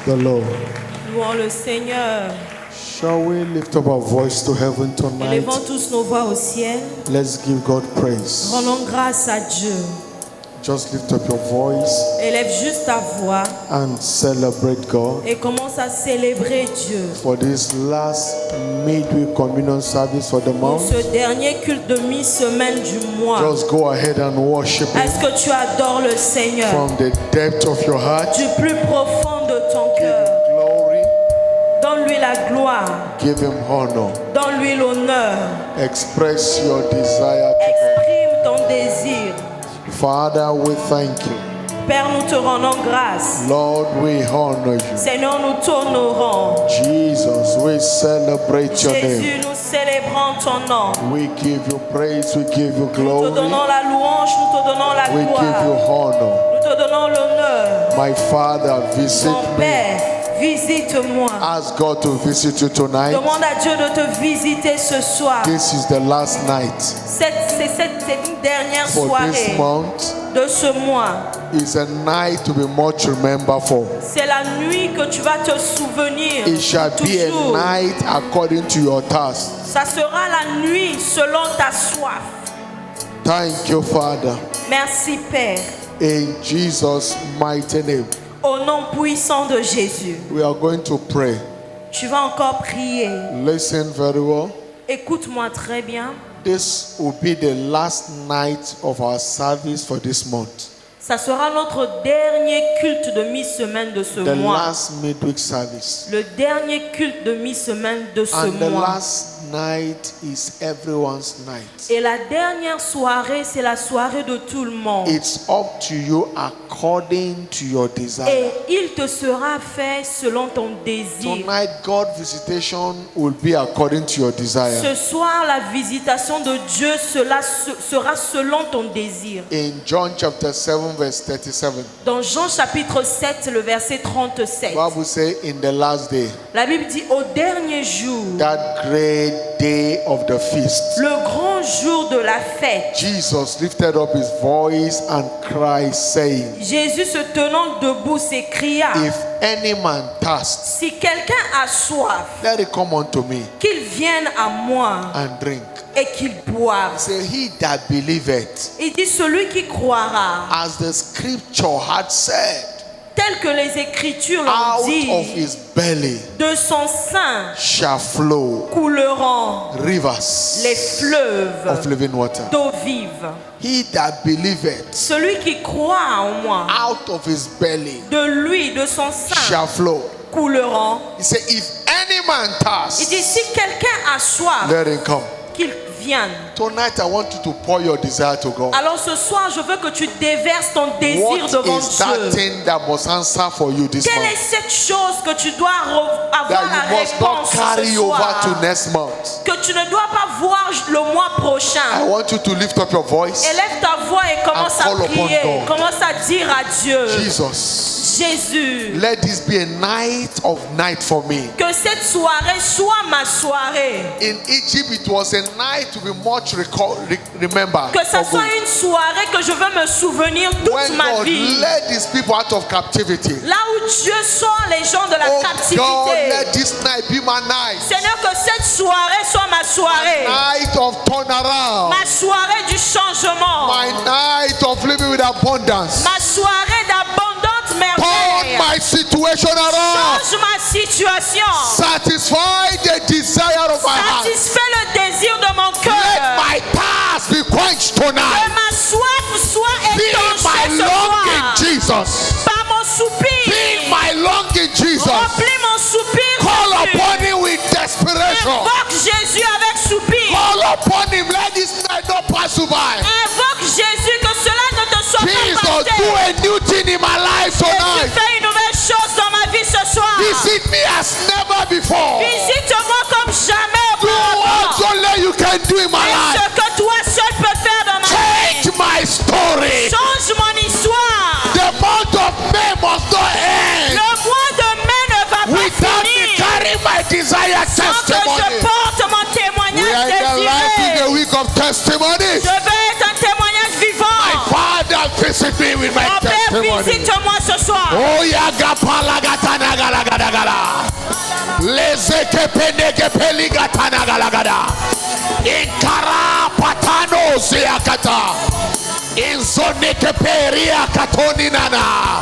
the Lord. Louons le Seigneur. Shall we lift up our voice to heaven tonight? Élevons tous nos voix au ciel. Let's give God praise. Rendons grâce à Dieu. Just lift up your voice Élève juste ta voix and celebrate God et commence à célébrer Dieu. for this last midweek communion service for the Pour month. ce dernier culte de mi-semaine du mois. Just go ahead and worship Him Est-ce que tu adores le Seigneur from the depth of your heart. du plus profond de ton Give cœur? Him glory, Donne-lui la gloire. give Him honor. Donne-lui l'honneur. Express your desire to Exprime ton désir. God. Father, we thank you. Père, nous te rendons grâce. Lord, we honor you. Seigneur, nous t'honorons. Jesus, we celebrate your name. Jésus, nous célébrons ton nom. We give you praise, we give you Nous te glory, donnons la louange, nous te donnons la we give you gloire. honor. Nous te donnons l'honneur. My Father, visit Mon me. Père, visite-moi. Ask God to visit you tonight. Demande à Dieu de te visiter ce soir. This is the last night C'est une dernière for this soirée month. de ce mois. It's a night to be much remembered for. C'est la nuit que tu vas te souvenir. It shall be a Toujours. night according to your task. Ça sera la nuit selon ta soif. Thank you, Father. Merci Père. In Jesus' mighty name, Au nom puissant de Jésus. we are going to pray. Tu vas encore prier. Listen very well. Écoute-moi très bien. This will be the last night of our service for this month. Ça sera notre dernier culte de mi-semaine de ce The mois. last midweek service. Le dernier culte de mi-semaine de ce And the mois. last night is everyone's night. Et la dernière soirée, c'est la soirée de tout le monde. It's up to you according to your desire. Et il te sera fait selon ton désir. Tonight, God's visitation will be according to your desire. Ce soir, la visitation de Dieu sera selon ton désir. In John chapter 7, verse 37, Dans Jean chapitre 7, le verset 37. Bible says, in the last day, La Bible dit au dernier jour, that great day of the feast, le grand jour de la fête, Jesus lifted up his voice and cried, saying, Jésus se tenant debout s'écria, if any man thirst, si quelqu'un a soif, let it come unto me qu'il vienne à moi and drink. et qu'il boive. Say, he that believeth, Il dit celui qui croira, as the scripture had said, tel que les Écritures l'ont out of dit, his belly de son sein shall flow couleront rivers les fleuves of living water. d'eau vive. He that believeth, Celui qui croit en moi, out of his belly de lui, de son sein, shall flow. couleront. He said, if any man Il dit thirst, si quelqu'un a soif, let him come. qu'il vienne. Tonight I want you to pour your desire to God. Alors ce soir, je veux que tu déverses ton désir What devant is that Dieu. thing that must answer for you this Quelle est month? cette chose que tu dois avoir That la you must not réponse ce carry over soir? to next month. Que tu ne dois pas voir le mois I prochain. want you to lift up your voice. Élève ta voix et commence And call à upon prier. God. Commence à dire à Dieu, Jesus, Jésus, let this be a night for me. que cette soirée soit ma soirée. In Egypt, it was a night to be much remembered. Que ça for soit good. une soirée que je veux me souvenir toute When ma God vie. led these people out of captivity, Là où Dieu sort les gens de la oh God, captivité. let this night be my night. Seigneur, que cette soirée soit ma soirée. Night of turnaround. Ma soirée du changement. My night of living with abundance. Ma soirée d'abondante Turn merveille. my situation around. Change ma situation. Satisfy the desire of my heart. Satisfais le désir de mon Let cœur. my task be quenched Que tonight. ma soif soit Feel étanchée my ce longing, soir. Jesus. Par mon soupir. Feel my longing, Jesus. Remplis mon soupir. Call Jésus. upon him with desperation. Invoque Jésus avec soupir. Call upon him. Let this night not pass you by. Invoque Jésus, que cela ne te soit pas Jesus, passé. do a new thing in my life Tu tonight. fais une nouvelle chose dans ma vie ce soir. Visit me as never before. Visite-moi comme jamais Do what auparavant. only you can do in my Et life. ce que toi seul peux faire dans ma vie. Change my story. Change mon histoire. The month of May must not end Le mois de mai ne va pas without me finir carrying my desire sans que testimony. je porte mon We témoignage are in the life in the désiré. week of testimony. Je veux être un témoignage My vivant. Father, visit me with my Mon Père, testimony. morning. Visite-moi ce soir. Oh yagapala gatana gala gala gala. Lezeke pendeke peli gatana gala gala. Inkara patano ziakata. Inzoneke peria katoni nana.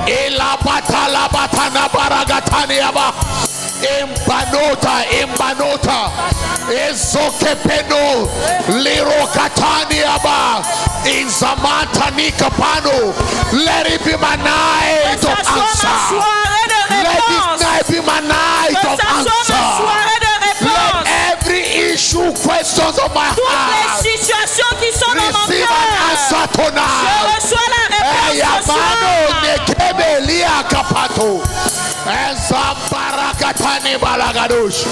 Ila batala batana baragatani aba. Imbanota, Ezokepeno, Liro Kataniaba, in Zamanta Nikapano. Let it be my night of answer. Let this night be my night of answer. Let every issue, questions of my heart, receive an answer tonight. Eyamano Nekebelia Kapato. Zambarakatani balagadush.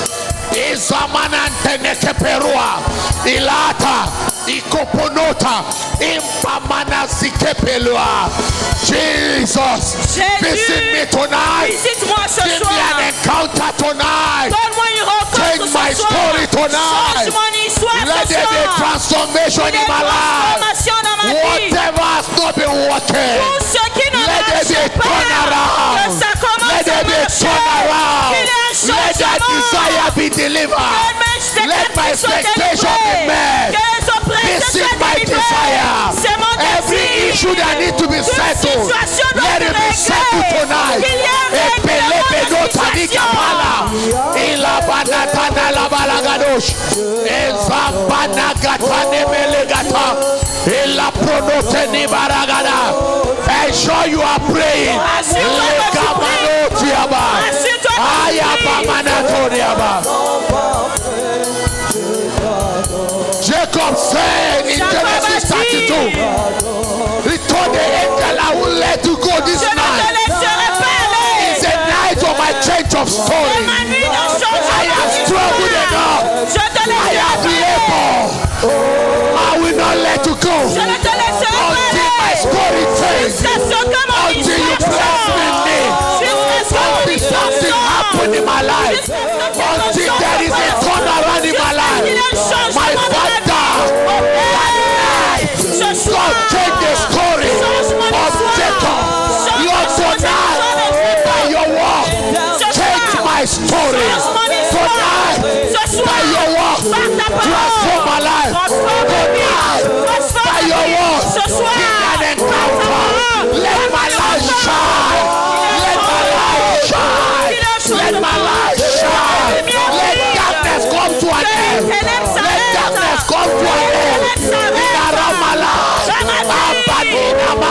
Izamanante nekeperua. Ilata. Ikoponota. Impamana zikepelua. Jesus. Visit me tonight. Visite-moi ce Give me soir. an encounter tonight. Donne-moi une rencontre Change ce my soir. story tonight. Change mon histoire Let ce there be a soir. transformation Une in my life. transformation dans ma vie. Whatever has not been working. Tout ce qui ne Let there marche be a pas, turnaround. que ça commence Let à there be a marcher. turnaround. Qu'il y ait un Let that changement. desire be delivered. Let my expectation be met. Visit my desire. Every issue that needs to be settled, let it be settled tonight. Ensure you are praying. Jacob said in Genesis 32, he told the angel, I will let you go this night. It's a night of my change of story. I have struggled enough. I have labored. I will not let you go until my story changes. Until you bless me. Until something happens in my life. Until there is a turnaround in my life. My Father, God change the story of Jacob. Lord, tonight, by your word, change my story. Tonight, by your word, transform my life. Tonight, by your word, give me an encounter. Let my life shine. Let my life shine. Let my life shine. Let darkness come to an end. Let darkness come to an end.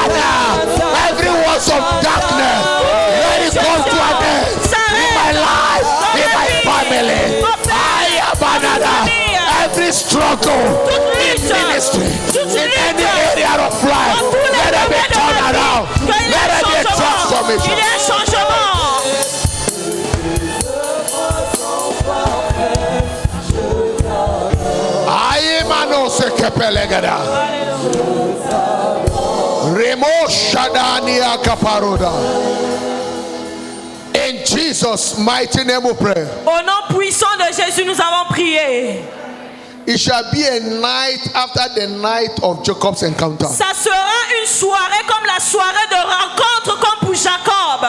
Every words of darkness, let it come to an end. In my life, in my family, I abandon every struggle in ministry, in any area of life. Let it be turned around. Let it be a transformation. Ayemano se kepelegada. Remo Shadania Kaparoda. In Jesus' mighty name we pray. Au nom puissant de Jésus, nous avons prié. It shall be a night after the night of Jacob's encounter. Ça sera une soirée comme la soirée de rencontre comme pour Jacob.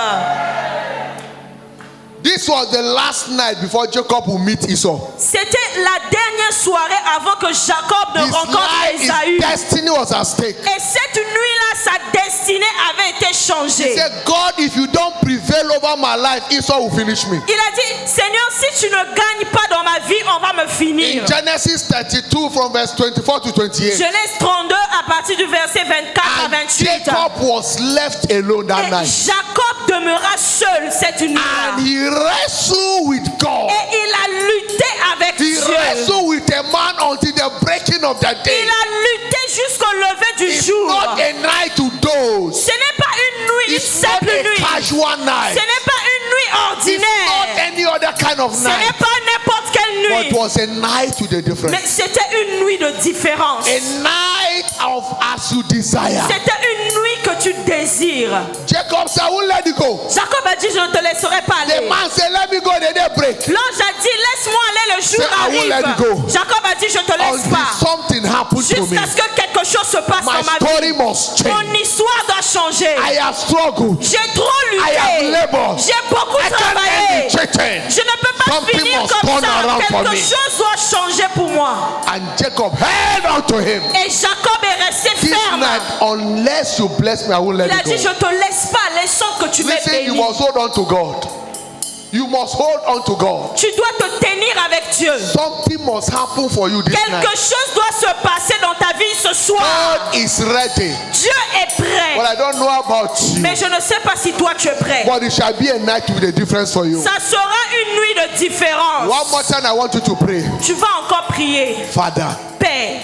This was the last night before Jacob will meet Esau. C'était la dernière soirée avant que Jacob ne His rencontre life, his Ésaü. destiny was at stake. Et cette nuit-là, sa destinée avait été He changée. said, God, if you don't prevail over my life, Esau will finish me. Il a dit, Seigneur, si tu ne gagnes pas dans ma vie, on va me finir. In Genesis 32 from verse 24 to 28. Genèse 32 à partir du verset 24 à And 28. Jacob was left alone that Et night. Jacob demeura seul cette nuit-là. And he wrestled with God. Et il a lutté avec He Dieu. wrestled with a man until the breaking of the day. Il a lutté jusqu'au lever du It's jour. not a night to doze. Ce n'est pas une nuit, une It's not simple a nuit. casual Ce night. n'est pas une nuit It's not ordinaire. any other kind of Ce n'est night. pas n'importe quelle But nuit. it was a night with a difference. Mais c'était une nuit de différence. A night of as you desire. C'était une nuit que tu désires. Jacob said, I won't let you go. Jacob a dit, je ne te laisserai pas The aller. man said, let me go, they didn't break. L'ange a dit, laisse-moi aller, le jour Say, I won't let you arrive. go. Jacob a dit, je te laisse Until pas. something happened to me. Jusqu'à ce que quelque chose se passe My dans ma story vie. must change. Mon histoire doit changé. I have struggled. J'ai trop I have lutté. labored. J'ai beaucoup I can't travaillé. end the changing. Je ne peux pas Something finir must comme turn around ça. for Quelque me. chose doit changer pour moi. And Jacob held on to him. Et Jacob est resté This ferme. night, unless you bless me, I won't let Il a you dit, go. je te laisse pas, laissant que tu m'aies Listen, you béni. must hold on to God. You must hold on to God. Tu dois te tenir avec Dieu. Something must happen for you this Quelque night. chose doit se passer dans ta vie ce soir. God is ready. Dieu est prêt. But I don't know about you. Mais je ne sais pas si toi tu es prêt. But it shall be a night with a difference for you. Ça sera une nuit de différence. One more time, I want you to pray. Tu vas encore prier. Father, Père,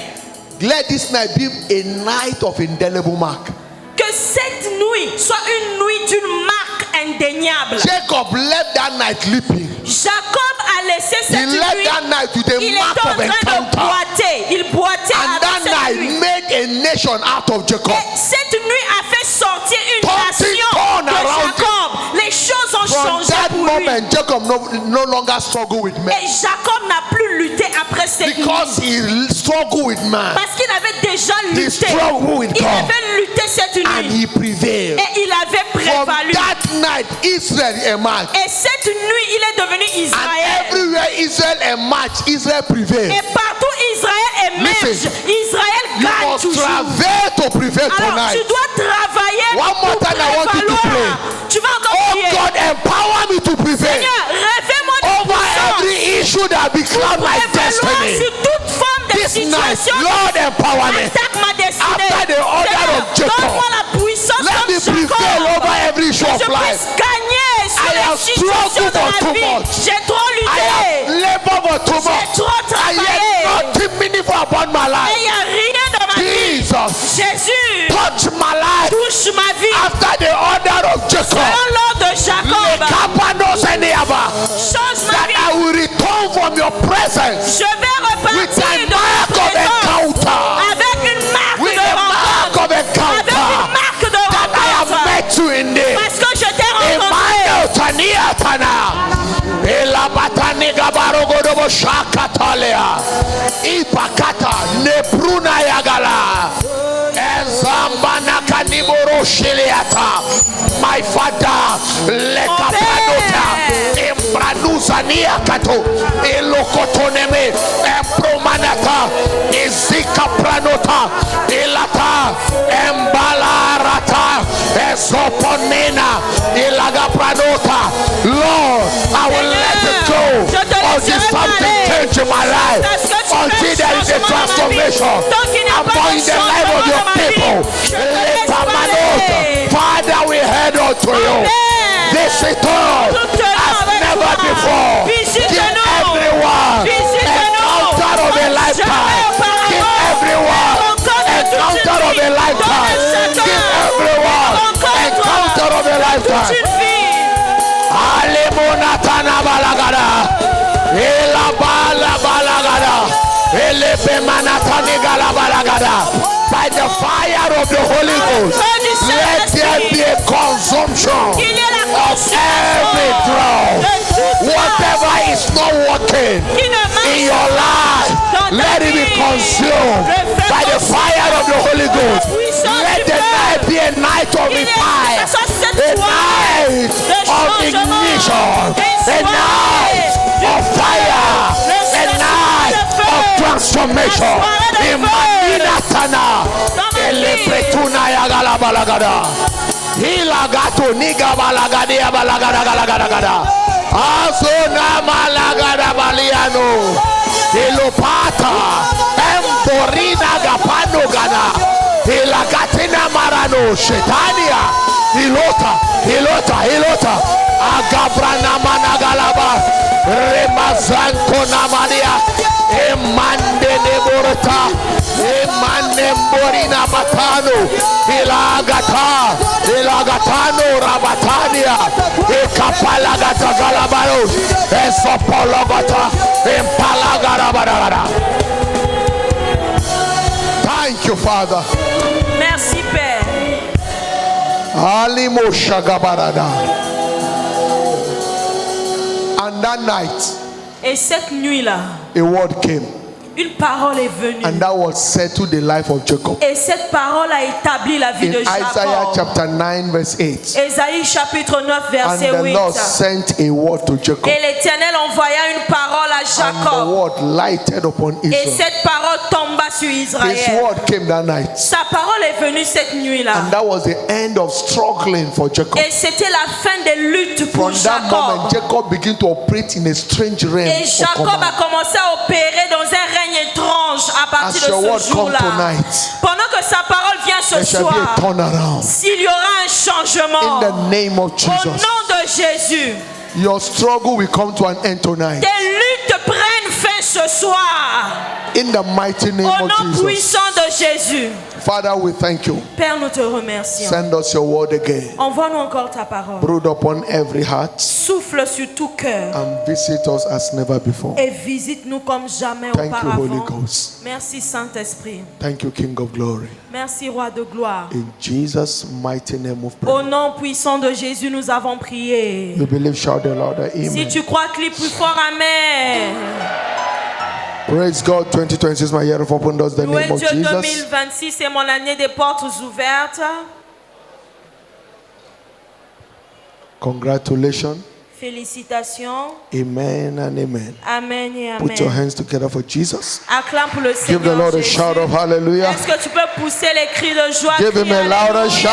let this night be a night of indelible mark. que cette nuit soit une nuit d'une marque indéniable. Jacob left that night leaping. Jacob a laissé He cette left nuit. that night with a Il était mark en of train de encounter. boiter. Il boitait And that avec cette night nuit. made a nation out of Jacob. Et cette nuit a fait sortir une Something nation torn de around Jacob. Les choses ont From changé that pour lui. moment, Jacob no longer struggled with men. Et Jacob n'a plus lutté après cette Because nuit. he struggled with man. Parce qu'il avait déjà He lutté. struggled with Il God. avait lutté cette And nuit. he prevailed. Et il avait From prévalu. that night, Israel emerged. Et cette nuit, il est devenu And Israël. everywhere Israel emerged, Israel prevailed. Et partout Israël émerge. Listen, Israël You gagne must toujours. travail to prevail Alors tonight. tu dois travailler One more pour time, I want you to prévaloir. pray. Tu vas encore Oh prier. God, empower me to prevail Seigneur, révèle-moi de over puissance every issue that becloud my pour prévaloir destiny. sur toute forme de This night, situation. Lord, empower me. Attaque ma destinée. After the order Seigneur, of Jacob, donne-moi la puissance let comme me prevail Jacob. over every issue Que of je life. puisse gagner sur I les have situations struggled de for la too vie. much. J'ai trop I lutté. have labored for too J'ai much. trop I travaillé. have nothing meaningful about my Et life. il n'y a rien dans ma vie. Jesus, Jésus, touch my life touche ma vie. after the order of Jacob. Selon l'ordre de Jacob, Lekapanos and Yaba, change ma that vie. I will return from your presence Je vais with repartir a de ma mark of présence encounter. avec une marque With de a mark rencontre. of Avec une encounter. marque de That I have rencontre. met you in there. Parce que je t'ai rencontré. Emmanuel Tania Tana. Elabatani Gabarogodobo Shakatalea. Ipakata Nebruna Yagala. Ezambana Kaniboro Shiliata. My father, Lekapranota. Embranuza Niakato. Elokotoneme. Empromanata. Izika Pranota. Elata. Embalarata. Esoponena. Ilaga Pranota. Lord, I will let it go until something change in my life. Until there is a transformation among the life of your people. Father, we head on to you. This is all as never before. Give everyone encounter of a lifetime. Give everyone encounter of a lifetime. Give everyone encounter of a lifetime. Alimunatana balagada, elabala balagada, elepemanatani gala balagada. By the fire of the Holy Ghost, let there be a consumption of every drug. Whatever is not working in your life, let it be consumed by the fire of the Holy Ghost. Let the night be a night of fire, a night of ignition, a night of fire, a night of transformation. Imanina Tana, Elepretuna Yagala Balagada, Hilagato Niga Balagadia Balagada Galagada, Azona Malagada Baliano, Elopata, Emborina Gapano Gana, Hilagatina Marano, Shetania, Hilota, Agabrana Managalaba, Remazanko Namadia, Emande Neborata, Emande Morina Batano, Ilagatano Rabatania, Ekapalagata Galabaros, Esopologata, Empalagarabara. Thank you, Father. Merci, Père. Alimo Shagabarada. And that night, Et cette nuit-là, a word came. Une parole est venue. And that was settled the life of Jacob. Et cette parole a établi la vie In de Isaiah Jacob. chapter 9 verse 8. Ésaïe chapitre 9 And verset the 8. Lord sent a word to Jacob. Et l'Éternel envoya une parole à And the Jacob. word lighted upon Et Israel. cette parole tomba sur His Israël. word came that night. Sa parole est venue cette nuit-là. And that was the end of struggling for Jacob. Et c'était la fin des luttes pour From that moment, Jacob. Jacob began to operate in a strange realm Et of Jacob a command. commencé à opérer dans un règne étrange à As partir your de word ce come jour-là. tonight, Pendant que sa parole vient there ce shall be a soir, turnaround. s'il y aura un changement, In the name of au Jesus, nom de Jésus, your struggle will come to an end tonight. tes luttes prennent fin ce soir. In the mighty name Au of nom Jesus. puissant de Jésus. Father, we thank you. Père, nous te remercions. Send us your word again. Envoie-nous encore ta parole. Brood upon every heart Souffle sur tout cœur and visit us as never before. et visite-nous comme jamais Thank you, Holy auparavant. Ghost. Merci Saint-Esprit. Thank you, King of Glory. Merci Roi de gloire. In Jesus' mighty name of Au prayer. nom puissant de Jésus, nous avons prié. You believe, shout the louder. Si Amen. tu crois, crie plus fort, Amen. Praise God. 2026, my year of open doors. The Loué name of Dieu, Jesus. 2026 est mon année des portes ouvertes. Congratulations. Félicitations. Amen and amen. Amen et Put your Amen. hands together for Jesus. Acclame pour le Give the Seigneur Lord a Jésus. shout of hallelujah. Est-ce que tu peux pousser les cris de joie? Give him Crie a louder Alléluia. shout.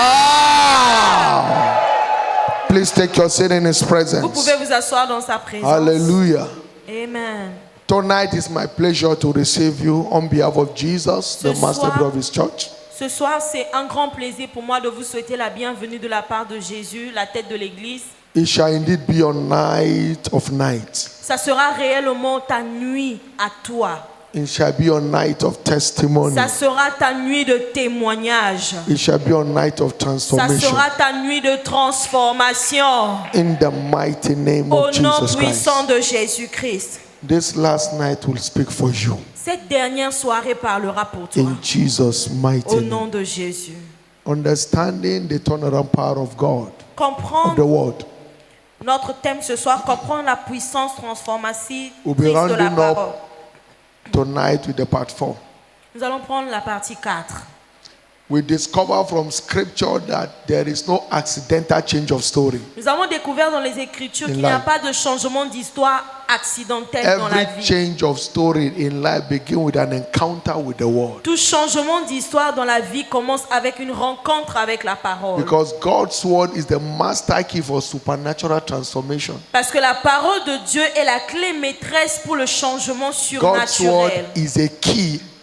Please take your seat in his Vous presence. pouvez vous asseoir dans sa présence. Hallelujah. Amen. Tonight is my pleasure to receive you on behalf of Jesus, the Ce master soir- of his church. Ce soir, c'est un grand plaisir pour moi de vous souhaiter la bienvenue de la part de Jésus, la tête de l'Église. It shall indeed be your night of nights. Ça sera réellement ta nuit à toi. It shall be your night of testimony. Ça sera ta nuit de témoignage. It shall be your night of Ça transformation. sera ta nuit de transformation. In the mighty name Au of nom Jesus Christ. puissant de Jésus-Christ. This last night will speak for you. Cette dernière soirée parlera pour toi. In Jesus' mighty Au name. nom de Jésus. Understanding the turnaround power of God, of the Comprendre word. notre thème ce soir, comprendre la puissance transformatrice We'll be de la rounding parole. up tonight with the part 4. Nous allons prendre la partie 4. We discover from scripture that there is no accidental change of story. Nous avons découvert dans les Écritures qu'il n'y a life. pas de changement d'histoire accidentel dans la Every vie. change of story in life begins with an encounter with the word. Tout changement d'histoire dans la vie commence avec une rencontre avec la parole. Because God's word is the master key for supernatural transformation. Parce que la parole de Dieu est la clé maîtresse pour le changement God's word surnaturel.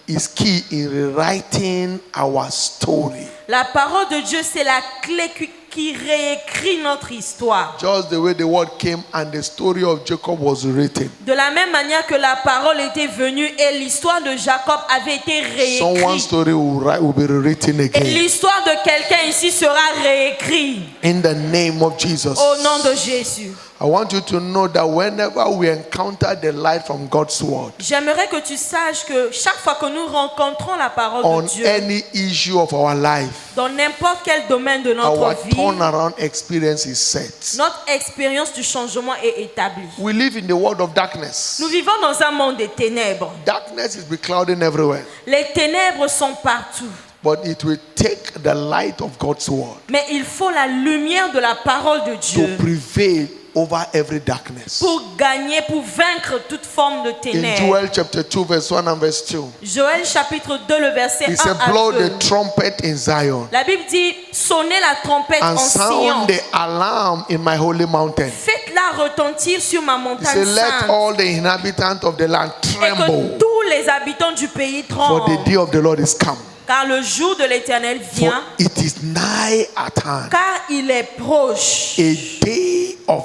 is key in rewriting our story. La parole de Dieu, c'est la clé qui réécrit notre histoire. Just the way the word came and the story of Jacob was written. De la même manière que la parole était venue et l'histoire de Jacob avait été Someone's réécrite. story will be rewritten Et again. l'histoire de quelqu'un ici sera réécrite In the name of Jesus. au nom de Jésus. I want you to know that whenever we encounter the light from God's word J'aimerais que tu saches que chaque fois que nous rencontrons la parole on de Dieu, any issue of our life, dans n'importe quel domaine de notre our vie, turnaround experience is set. notre expérience du changement est établie. We live in the world of darkness. Nous vivons dans un monde des ténèbres. Darkness is beclouding everywhere. Les ténèbres sont partout. But it will take the light of God's word Mais il faut la lumière de la parole de to Dieu prevail over every darkness. pour gagner, pour vaincre toute forme de In ténèbres. Joel chapter 2 verse 1 and verse 2, Joël chapitre 2, le verset he 1 said, à blow 2. the trumpet in Zion La Bible dit, sonnez la trompette and en Sion. sound the alarm in my holy mountain. Faites-la retentir sur ma He montagne said, let sainte. all the inhabitants of the land Et que tremble, tous les habitants du pays for the tremblent. day of the Lord is come. Car le jour de l'Éternel For vient, it is nigh at hand, car il est proche. a day of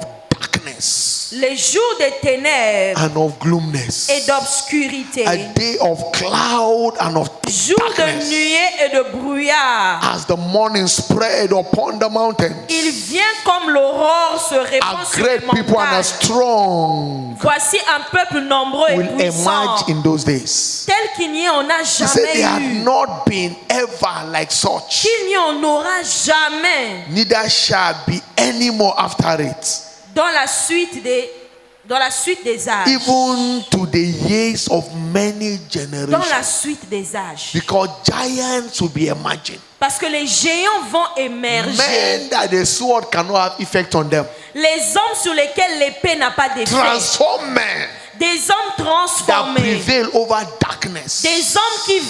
darkness Les jours des ténèbres and of gloomness, et d'obscurité. a day of cloud and of thick Jour de darkness. nuée et de brouillard. As the morning spread upon the mountains, Il vient comme l'aurore se répand a sur les great people and a montagnes. strong Voici un peuple nombreux et will puissant, emerge in those days. tel qu'il n'y en a He said jamais they had eu. not been ever like such, Qu'il n'y en aura jamais neither shall be any more after it. dans la suite Dans la suite des âges. even to the years of many Dans la generations. suite des âges. Because giants will be emerging. Parce que les géants vont émerger. Men that the sword cannot have effect on them. Les hommes sur lesquels l'épée n'a pas d'effet. Transform men Des hommes that transformés. prevail over darkness. Des hommes qui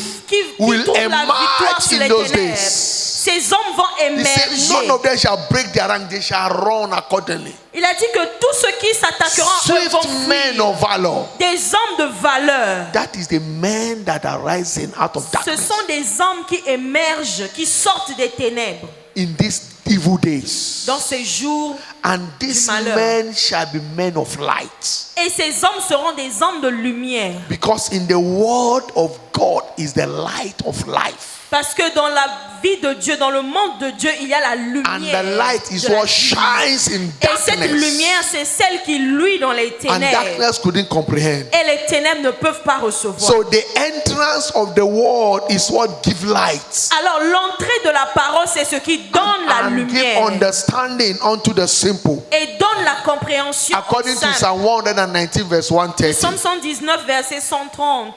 Will trouvent la victoire emerge sur in les those ténèbres. days. Ces hommes vont He said, none émerger. of them shall break their rank, they shall run accordingly. Il a dit que tous ceux qui s'attaqueront à eux vont Swift men fuir. of valor. Des hommes de valeur. That is the men that are rising out of Ce darkness sont des hommes qui émergent, qui sortent des ténèbres in these evil days. dans ces jours. And these malheur. men shall be men of light. Et ces hommes seront des hommes de lumière. Because in the word of God is the light of life. Parce que dans la vie de Dieu, dans le monde de Dieu, il y a la lumière. And the light is de la what vie. shines in Et cette darkness. lumière, c'est celle qui luit dans les And ténèbres. darkness couldn't comprehend. Et les ténèbres ne peuvent pas recevoir. So the entrance of the word is what gives light. Alors l'entrée de la parole, c'est ce qui donne la And give lumière. understanding unto the simple. Et donne la compréhension. aux According to simples. Psalm 119 verse 130. Psaume 119, verset 130.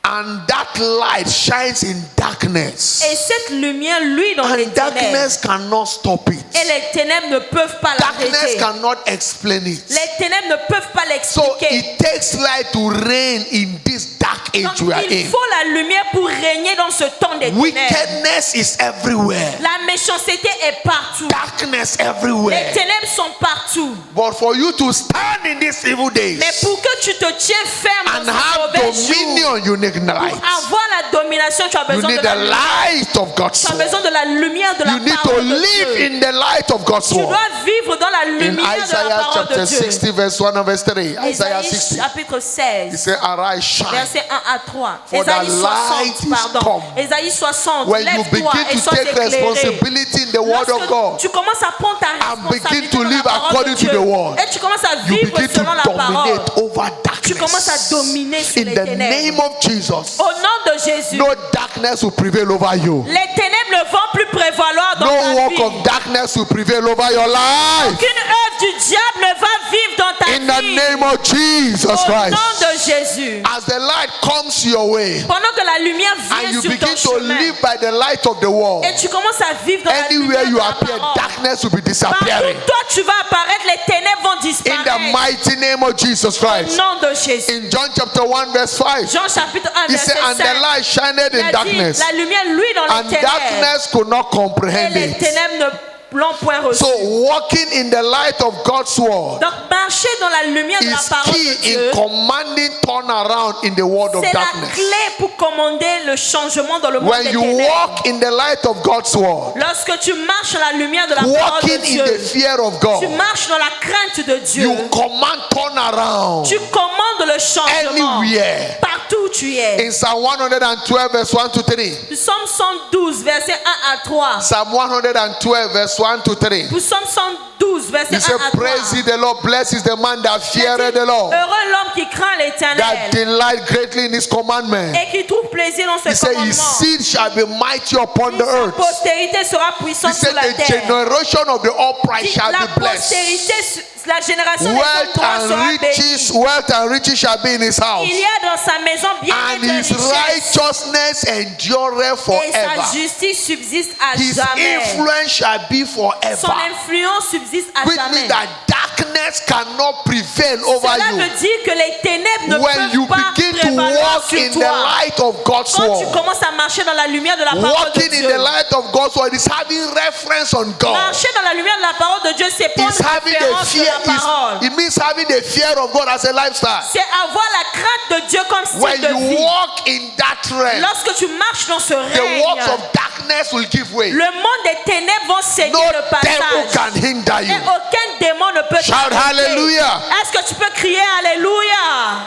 And that light shines in darkness. Et cette lumière luit dans les And ténèbres. darkness cannot stop it. Et les ténèbres ne peuvent pas Darkness l'arrêter. cannot explain it. Les ténèbres ne peuvent pas So l'expliquer. it takes light to reign in this dark age Donc we are il in. faut la lumière pour régner dans ce temps des ténèbres. Wickedness is everywhere. La méchanceté est partout. Darkness Les everywhere. ténèbres sont partout. But for you to stand in these evil days Mais pour que tu te tiens ferme and dans ce have mauvais jour, dominion, you need pour light. avoir la domination, tu as You besoin need de la the lumière. light of God's Tu as word. besoin de la lumière de la You need to parole de live Dieu. in the light of God's Tu word. dois vivre dans la In lumière de la Isaiah parole de chapter Dieu. 60 verse 1 and verse 3. Isaiah Ésaïe 60. chapitre He 16. said, arise, shine. Verset 1 à 3. For the Ésaïe light 60, is pardon. come. Ésaïe 60. When you Lève-toi begin et to sois take éclairé. responsibility in the word of Lorsque God, tu commences à prendre ta and begin responsabilité to dans la live parole according de to Dieu, the word, et tu commences à you vivre begin to selon la parole, dominate over tu commences à darkness. dominer sur In les the ténèbres. name of Jesus, Au nom de Jésus, no darkness will prevail over you. les ténèbres ne vont plus prévaloir dans No ta work vie. of darkness will prevail over your life. Aucune œuvre du diable ne va vivre dans ta In the vie. name of Jesus Au Christ. nom de Jésus. As the light comes your way Pendant que la lumière and vient you sur ton begin to chemin, live by the light of the world, et tu commences à vivre dans la anywhere lumière de you la appear, parole, darkness will be partout disappearing. toi tu vas apparaître, les ténèbres vont In disparaître. the mighty name of Jesus Au Christ. nom de Jésus. In John chapter 1 verse 5, Jean chapitre 1 he verset said, and 5. the light shined Il in a dit, darkness, la lumière luit dans and les ténèbres. darkness could not Et comprehend les it. ténèbres ne l'ont point reçu. So walking in the light of God's word Donc marcher dans la lumière de la is parole de key Dieu, in commanding turnaround in the world of c'est la darkness. clé pour commander le changement dans le monde When des you ténèbres. walk in the light of God's word, Lorsque tu marches dans la lumière de la parole de walking in the Dieu, fear of tu God, marches dans la crainte de Dieu, you command turnaround tu commandes le changement anywhere. partout où tu es. In Psalm 112 verse 1 to 3. Psaume 112, verset 1 à 3. Psalm 112 verse 1 to 3. Psaume 112, verset He 1 said, à 3. praise ye the Lord, blessed is the man that feareth the Lord, Heureux l'homme qui craint that l'Éternel delight greatly in his commandment. et qui trouve plaisir dans He ses said, his commandements. seed shall be mighty upon the Sa earth. postérité sera He puissante sur said, la the terre. generation of the upright shall La be blessed. postérité, la génération des hommes Wealth droits sera and bénie. riches shall be in his house. Il y a dans sa maison bien And de his richesse. righteousness endureth Et sa forever. justice subsiste à His jamais. influence shall be Son forever. influence subsiste à Which jamais. means that darkness cannot prevail over Cela you. veut dire que les ténèbres ne When you peuvent pas begin to prévaloir walk sur in the toi. light of God's Quand tu word, commences à marcher dans la lumière de la parole de walking in Dieu, the light of God's word is having reference on God. marcher dans la lumière de la parole de Dieu, c'est prendre It's having the référence sur fear. la parole. It means having the fear of God as a lifestyle. C'est avoir la crainte de Dieu comme style When de you vie. walk in that realm, Lorsque tu marches dans ce the règne, works of darkness will give way. le monde des ténèbres vont céder No le devil passage. can hinder Et you. aucun démon ne peut Shout t'arrêter. hallelujah. Est-ce que tu peux crier Alléluia?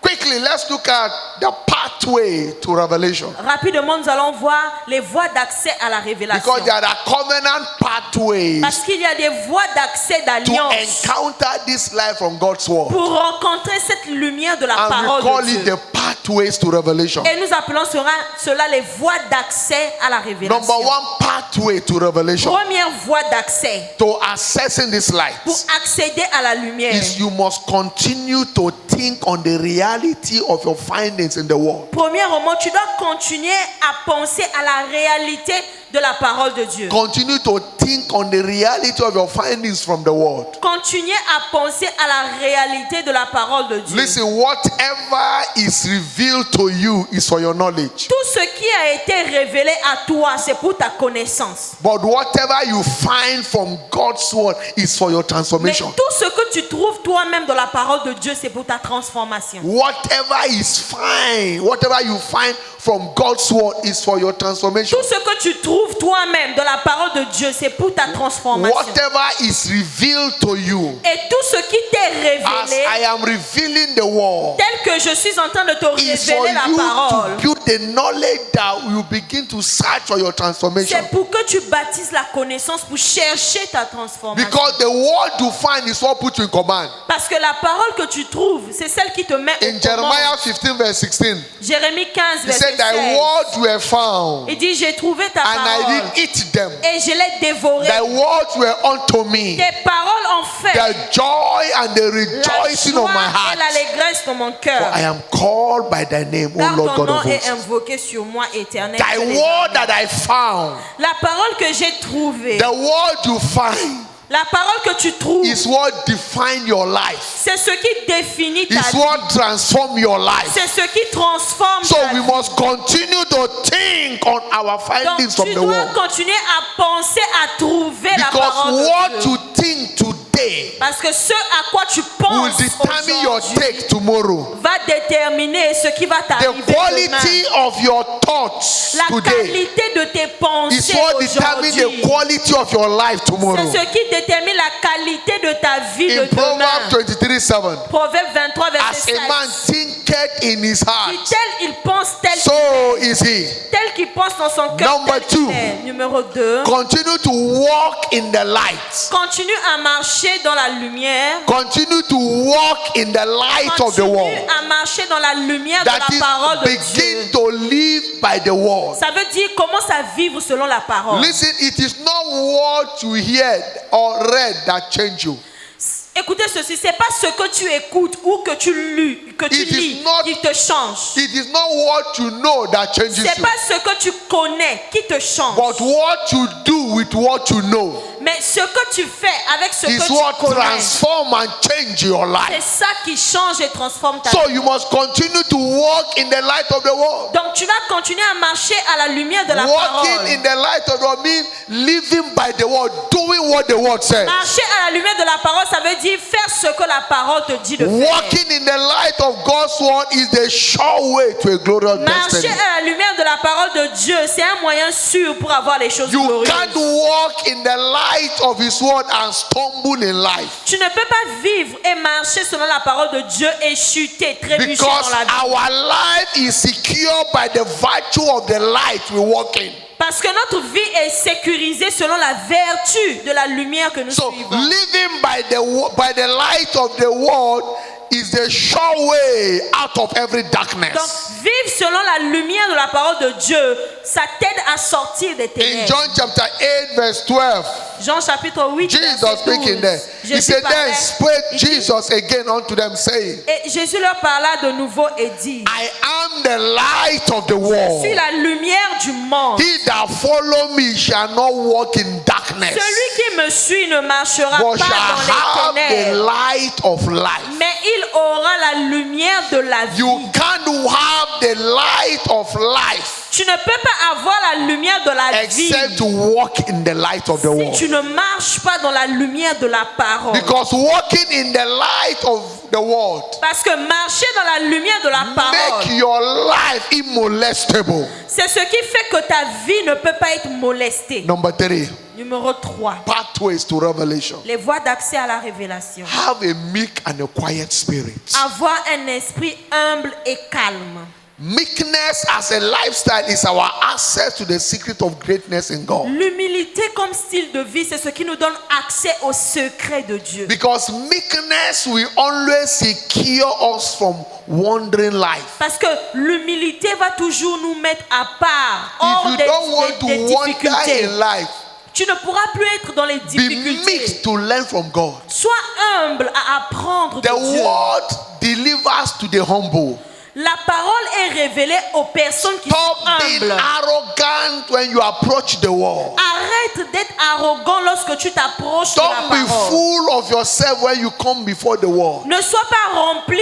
Quickly, let's look at the pathway to revelation. Rapidement, nous allons voir les voies d'accès à la révélation. Because there are covenant pathways Parce qu'il y a des voies d'accès to d'alliance encounter this life from God's word. pour rencontrer cette lumière de la And we parole call de it Dieu. the pathways to revelation. Et nous appelons cela les voies d'accès à la révélation. Number one pathway to revelation, Première voie d'accès to accessing this light, pour accéder à la lumière. is you must continue to think on the reality of your findings in the world. Premièrement, tu dois continuer à penser à la réalité de la parole de Dieu. Continue to think on the reality of your findings from the world. Continuez à penser à la réalité de la parole de Dieu. Listen, whatever is revealed to you is for your knowledge. Tout ce qui a été révélé à toi, c'est pour ta connaissance. But whatever you find from God's word is for your Mais transformation. tout ce que tu trouves toi-même dans la parole de Dieu, c'est pour ta transformation. Whatever is fine, whatever you find from God's word is for your transformation. Tout ce que tu trouves toi-même dans la parole de Dieu, c'est pour ta transformation. Whatever is revealed to you, Et tout ce qui t'est as révélé, I am revealing the word, tel que je suis en train de te is for révéler la you parole, to build the knowledge that you begin to search for your transformation. c'est pour que tu baptises la connaissance pour chercher ta transformation. Because the word you find is what puts you in command. Parce que la parole que tu trouves, c'est celle qui te met In au Jeremiah commande. 15 verse 16, Jérémie 15, he verset said, Thy 16. words were found, Il dit, j'ai trouvé ta and I parole did eat them. et je l'ai dévorée. Thy words were unto me, Tes paroles ont fait the joy and the la rejoicing joie of my et heart. l'allégresse dans mon cœur. For I am called by thy name, O Car Lord ton God nom of est hosts. invoqué sur moi, éternel. Thy Dieu des word armées. that I found, La parole que j'ai trouvée, the word you find, la parole que tu trouves, is what define your life. c'est ce qui définit ta It's vie. what transform your life. C'est ce qui transforme So ta we vie. must continue to think on our Donc findings from tu the dois world. continuer à penser, à trouver la parole Because de what Dieu. you think today Parce que ce à quoi tu will penses determine your aujourd'hui take tomorrow. va déterminer ce qui va The t'arriver demain. quality of your thoughts La today qualité de tes is pensées what determines aujourd'hui, the quality of your life tomorrow. c'est ce qui détermine la qualité de ta vie In de Proverbs demain. 23:7, Proverbe 23, as verset a man 7. thinketh in his Si heart, tel il pense, so is he. tel qu'il pense dans son cœur, Number tel qu'il two. est. Numéro 2. Continue to walk in the light. Continue à marcher dans la lumière. Continue to walk in the light of the Continue world. à marcher dans la lumière de That la parole de is, Dieu. begin to live by the word. Ça veut dire commence à vivre selon la parole. Listen, it is not what you hear or read that change you. Écoutez ceci, c'est pas ce que tu écoutes ou que tu It is lis not- qui te change. It is not what you know that changes C'est you, pas ce que tu connais qui te change. but what you do with what you know Mais ce que tu fais avec ce is que what tu connais, transform and change your c'est life. ça qui change et transforme ta So vie. you must continue to walk in the light of the world. Donc tu vas continuer à marcher à la lumière de la Walking parole. in the light of the world means living by the word, doing what the word says. Marcher à la lumière de la parole, ça veut dire faire ce que la parole te dit de faire. Walking in the light of God's word is the sure way to a glorious Marcher destiny. à la lumière de la parole de Dieu, c'est un moyen sûr pour avoir les choses You glorieuses. can't walk in the light of His word and stumble in life, Tu ne peux pas vivre et marcher selon la parole de Dieu et chuter, trébucher because dans la vie. our life is secure by the virtue of the light we walk in. Parce que notre vie est sécurisée selon la vertu de la lumière que nous So suivons. living by the light of the word is the sure way out of every Donc, darkness. vivre selon la lumière de la parole de Dieu, ça t'aide à sortir des In ténèbres. John chapter 8 verse 12, Jean chapitre 8, Jesus verset speaking 12. there, he Jésus said, parlait, then spake il dit- Jesus again unto them, saying, et Jésus leur parla de nouveau et dit, I am the light of the je suis world. la lumière du monde. He that follow me shall not walk in darkness, Celui qui me suit ne marchera but pas shall have dans les the ténèbres, light of life. mais il aura la lumière de la vie. You can't have the light of life Tu ne peux pas avoir la lumière de la vie except to walk in the light of the si world. tu ne marches pas dans la lumière de la parole. Because walking in the light of the world Parce que marcher dans la lumière de la make parole, your life immolestable. c'est ce qui fait que ta vie ne peut pas être molestée. Number 3, Numéro 3. pathways to revelation. Les voies d'accès à la révélation. Have a meek and a quiet spirit. Avoir un esprit humble et calme. Meekness as a lifestyle is our access to the secret of greatness in God. L'humilité comme style de vie, c'est ce qui nous donne accès au secret de Dieu. Because meekness will always secure us from wandering life. Parce que l'humilité va toujours nous mettre à part, If hors you des don't want to wander difficultés. in life, Tu ne pourras plus être dans les be difficultés. meek to learn from God. Sois humble à apprendre de The Dieu. word delivers to the humble. La parole est révélée aux personnes qui Stop sont being humbles. arrogant when you approach the world. Arrête d'être arrogant lorsque tu t'approches de la Don't be parole. full of yourself when you come before the world. Ne sois pas rempli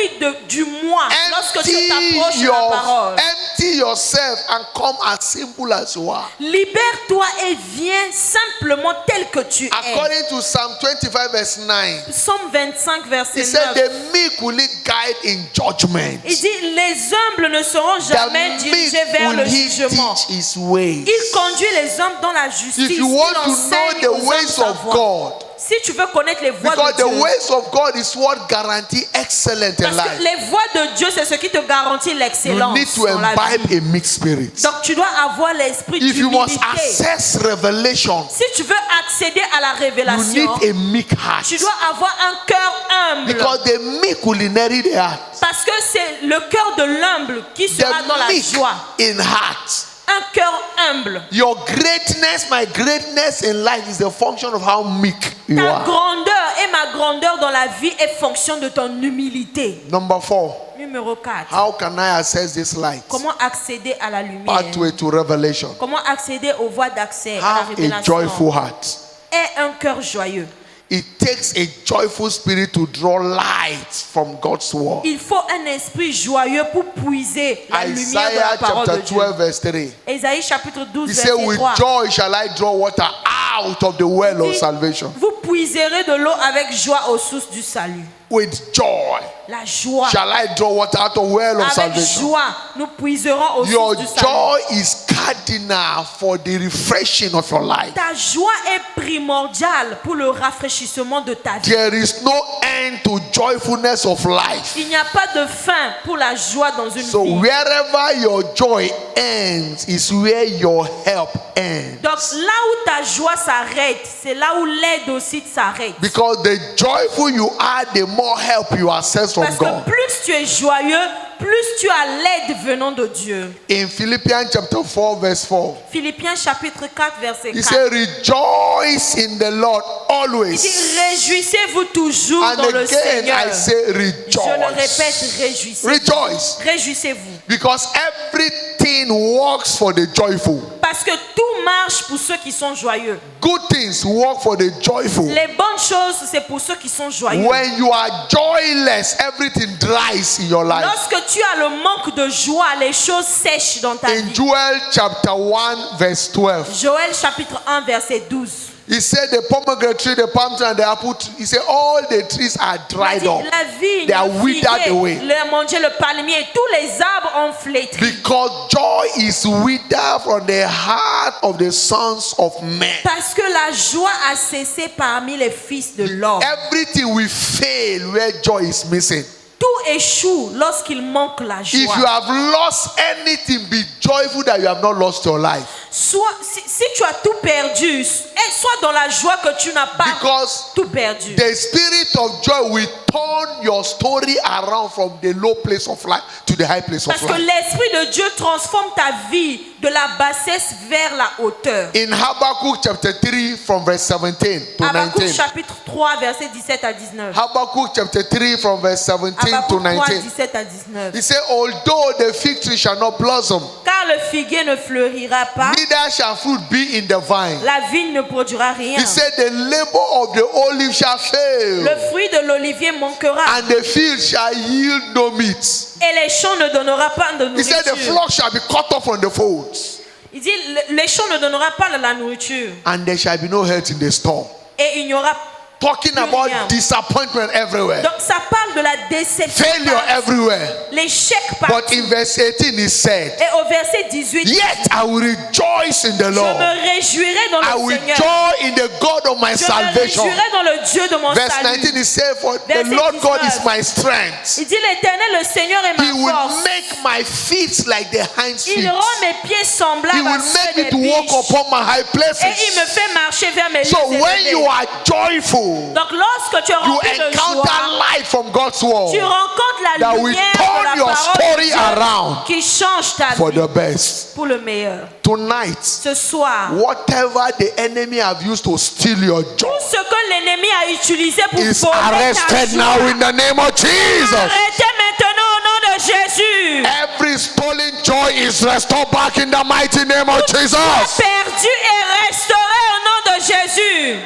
du moi lorsque tu t'approches de la parole. Empty yourself and come as simple as you are. Libère-toi et viens simplement tel que tu es. According to Psalm 25 verse 9, Psaume 25, he verset said 9. the meek will lead guide in judgment. Il dit, les humbles ne seront jamais The dirigés meek vers will le he jugement. teach his ways. Il conduit les hommes dans la justice. If you Il want to enseigne know aux the hommes ways sa of voie. God, Si tu veux connaître les voies because de the Dieu, ways of God is what guarantee excellent in parce life, que les voies de Dieu, c'est ce qui te garantit you l'excellence need to dans la imbibe vie. a meek spirit. Donc tu dois avoir l'esprit If you must d'humilité. access revelation, Si tu veux accéder à la you révélation, need a meek heart. tu dois avoir un cœur humble. Because the meek will inherit the heart. Parce que c'est le cœur de l'humble qui sera dans The la meek joie. in heart. Un cœur humble. Your greatness, my greatness in life is a function of how meek you Ta are. grandeur et ma grandeur dans la vie est fonction de ton humilité. Number 4, Numéro 4. how can I access this light? Comment accéder à la lumière? Pathway to revelation. Comment accéder aux voies d'accès à la Have a révélation? joyful heart. Aie un cœur joyeux. It takes a joyful spirit to draw light from God's word. Il faut un esprit joyeux pour puiser la lumière de Isaiah la parole chapter de Dieu. 12 verse 3. Ésaïe chapitre 12 He verset said, with 3. joy shall I draw water out of the well of Dit, salvation. vous puiserez de l'eau avec joie aux sources du salut. With joy La joie. shall I draw water out of well of Avec salvation. joie, nous puiserons aux Your sources du salut. joy is cardinal for the refreshing of your life. Ta joie est primordiale pour le rafraîchissement de ta vie. There is no end to joyfulness of life. Il n'y a pas de fin pour la joie dans une So vie. wherever your joy ends is where your help ends. Donc là où ta joie s'arrête, c'est là où l'aide aussi s'arrête. Because the joyful you are, the more help you access from Parce que God. plus tu es joyeux, plus tu as l'aide venant de Dieu. In Philippians chapter 4 verse 4, Philippiens chapitre 4 verset he 4. said, rejoice in the Lord Il always. dit, réjouissez-vous toujours And dans le again Seigneur. I say Je le répète, rejoice. réjouissez-vous. Rejoice. Réjouissez-vous. Because everything works for the joyful. Parce que tout marche pour ceux qui sont joyeux. Good things work for the joyful. Les bonnes choses, c'est pour ceux qui sont joyeux. When you are joyless, everything dries in your life. Lorsque tu as le manque de joie, les choses sèchent dans ta In vie. Joel chapter 1 verse 12, Joël chapitre 1 verset 12. he said the pomegranate tree, the palm tree, and the apple tree, he said all the trees are Il a dried dit, up. la vigne, They are le withered figuier, away. le mandier, le palmier, tous les arbres ont flétri. Because joy is withered from the heart of the sons of men. Parce que la joie a cessé parmi les fils de l'homme. Everything will fail where joy is missing. Tout échoue lorsqu'il manque la If you joie. have lost anything, be joyful that you have not lost your life. Si tu as tout perdu, sois dans la joie que tu n'as pas Because tout perdu. the spirit of joy will turn your story around from the low place of life to the high place of Parce que life. l'Esprit de Dieu transforme ta vie de la bassesse vers la hauteur. In Habakkuk chapter 3 from verse 17 to Habakkuk 19. chapitre 3 verset 17 à 19. Habakkuk chapter 3 from verse 17 to Habakkuk 3 19. 17 à 19. He said, although the fig tree shall not blossom, Car le figuier ne fleurira pas, neither shall fruit be in the vine. la vigne ne produira rien. He said, the labor of the olive shall fail, Le fruit de l'olivier manquera and the field shall yield no meat. et les champs ne donnera pas de He said, the nourriture. flock shall be cut off from the folds, Il dit les champs ne donnera pas de la nourriture and there shall be no health in the store. et il n'y aura talking Plus about rien. disappointment everywhere, Donc ça parle de la déception, failure everywhere. l'échec But partout. in verse 18 it said, Et au verset 18, yet I will rejoice in the je Lord. me réjouirai dans I le will Seigneur. joy in the God of my Je me salvation. réjouirai dans le Dieu de mon Verse salut. 19 it said, for the Verset Lord God 19. is my strength. Il dit l'Éternel, le Seigneur est He ma will force. make my feet like the hinds Il feet. rend mes pieds semblables He à will ceux make me des to walk biches. upon my high Et il places. me fait marcher vers mes So lieux when élevés. you are joyful, Donc lorsque tu es you rempli de encounter joie, light from God's word tu rencontres la that will lumière de turn la your parole de story Dieu around qui change ta for vie the best. pour le meilleur. Tonight, Ce soir, whatever the enemy have used to steal your joy tout ce que l'ennemi a utilisé pour is voler ta arrested joie, now in the name of Jesus. arrêtez maintenant au nom de Jésus. Every stolen joy is restored back in the mighty name of Jesus. Perdu et restauré au nom de Jésus.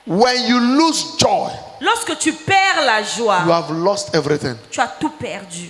When you lose joy, Lorsque tu perds la you joie, have lost everything, tu as tout perdu.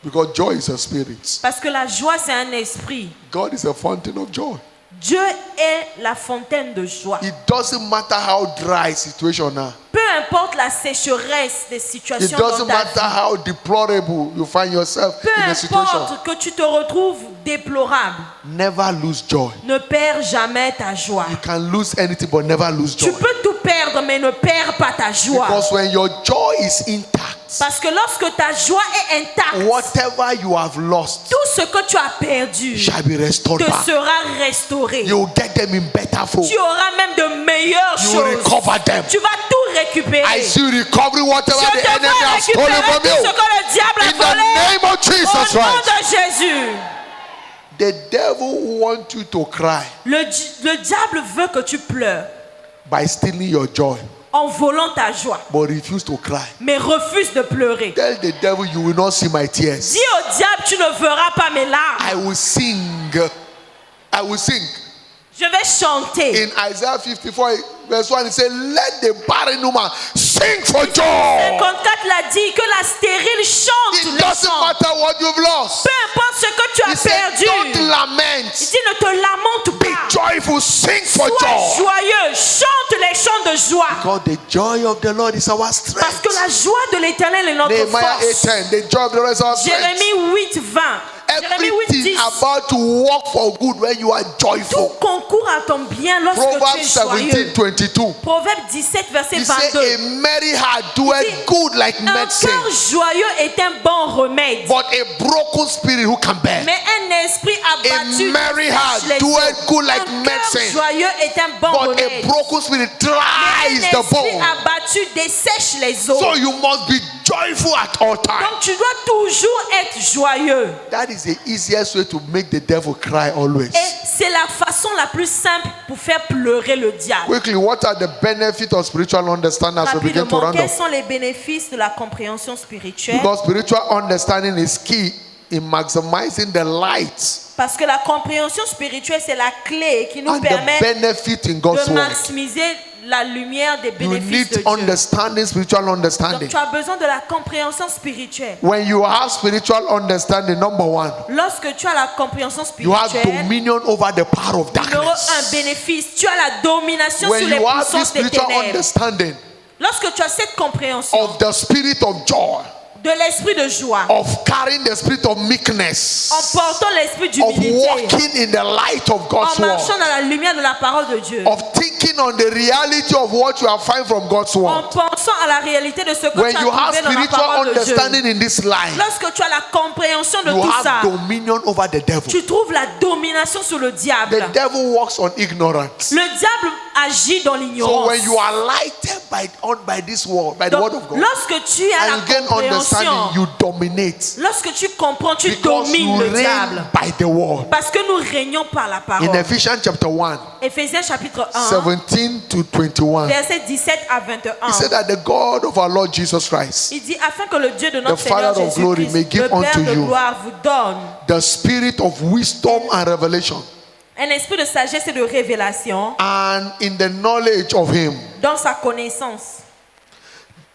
because joy is a spirit. Parce que la joie, c'est un esprit. God is a fountain of joy. Dieu est la fontaine de joie. It doesn't matter how dry situation are. Peu importe la sécheresse des It situations dans doesn't ta matter vie. how deplorable you find yourself Peu in a situation. importe que tu te retrouves déplorable, Never lose joy. ne perds jamais ta joie. You can lose anything but never lose Tu joy. peux tout perdre, mais ne perds pas ta joie. Because when your joy is intact, Parce que lorsque ta joie est intacte, whatever you have lost tout ce que tu as perdu shall be restored te back. sera restauré. You will get them in better form. Tu auras même de meilleures You will choses. recover them. Tu vas tout récupérer. I see you recovering whatever Je the te enemy vois has stolen récupérer from tout ce you. que le diable a In the volé. name of Jesus Au nom Christ. de Jésus. The devil wants you to cry Le diable veut que tu pleures by stealing your joy, en volant ta joie, but refuse to cry. mais refuse de pleurer. Tell the devil you will not see my tears. Dis au diable, tu ne verras pas mes larmes. I will sing. I will sing. Je vais chanter. In Isaiah 54 verse 1 it says, let the barren woman sing for joy. 54 l'a dit que la stérile chante It les doesn't chants. matter what you've lost. Peu importe ce que tu He as said, perdu. don't Il lament. dit ne te lamente Be pas. joyful. Sing for Sois joy. joyeux. Chante les chants de joie. Because the joy of the Lord is our Parce strength. que la joie de l'Éternel est notre Nehemiah force. 8:10. The joy of the Lord is our strength. Jérémie 8, 20. Jérémie 8, Everything 10. about to work for good when you are Tout joyful. concourt à ton bien lorsque Proverbs tu es joyeux. 17:22. Proverbe 17, verset He said, 22. a merry heart doeth good like Un medicine, cœur joyeux est un bon remède. but a broken spirit who can bear? Mais un esprit abattu A merry heart dessèche les doeth os. good like Un cœur medicine, joyeux est un bon but a remède. broken spirit Mais dries un the esprit bone. abattu dessèche les os. So you must be joyful at all times. Donc tu dois toujours être joyeux. That is the easiest way to make the devil cry always. Et c'est la façon la plus simple pour faire pleurer le diable. Quickly, what are the benefits of spiritual understanding as we begin to Rapidement, round quels up? sont les bénéfices de la compréhension spirituelle? Because spiritual understanding is key in maximizing the light Parce que la compréhension spirituelle, c'est la clé qui nous and the permet benefit in God's de word. maximiser la lumière des You bénéfices need de Dieu. understanding, spiritual Donc understanding. tu as besoin de la compréhension spirituelle. When you have spiritual understanding, number one, Lorsque tu as la compréhension you have spirituelle, dominion over the power of numéro un, darkness. bénéfice, tu as la domination When sur les you have this puissances des spiritual ténèbres. understanding Lorsque tu as cette compréhension of the spirit of joy, de l'esprit de joie, of carrying the spirit of meekness, en portant l'esprit of d'humilité, walking in the light of en God's word, marchant dans la lumière de la parole de Dieu, of thinking on the reality of what you are finding from God's en word. pensant à la réalité de ce que When tu as you have trouvé dans la spiritual parole de Dieu. understanding in this line, Lorsque tu as la compréhension de you tout ça, have dominion over the devil. tu trouves la domination sur le diable. The devil works on ignorance. Le diable agit dans So l'ignorance. when you are lighted by this word, by the word Donc, of God, lorsque tu as and la you gain understanding, compréhension, you dominate. lorsque tu comprends, tu Because domines you le reign diable. by the word. Parce que nous régnons par la In parole. Ephesians chapter 1, Éphésiens chapitre 1, 17 to 21, versets 17 à he 21. said that the God of our Lord Jesus Christ, Il dit, afin que le Dieu de notre The Seigneur Father of glory may Jésus-Christ, give le Père unto de you gloire, vous donne the spirit of wisdom and revelation, un esprit de sagesse et de révélation and in the knowledge of him, dans sa connaissance.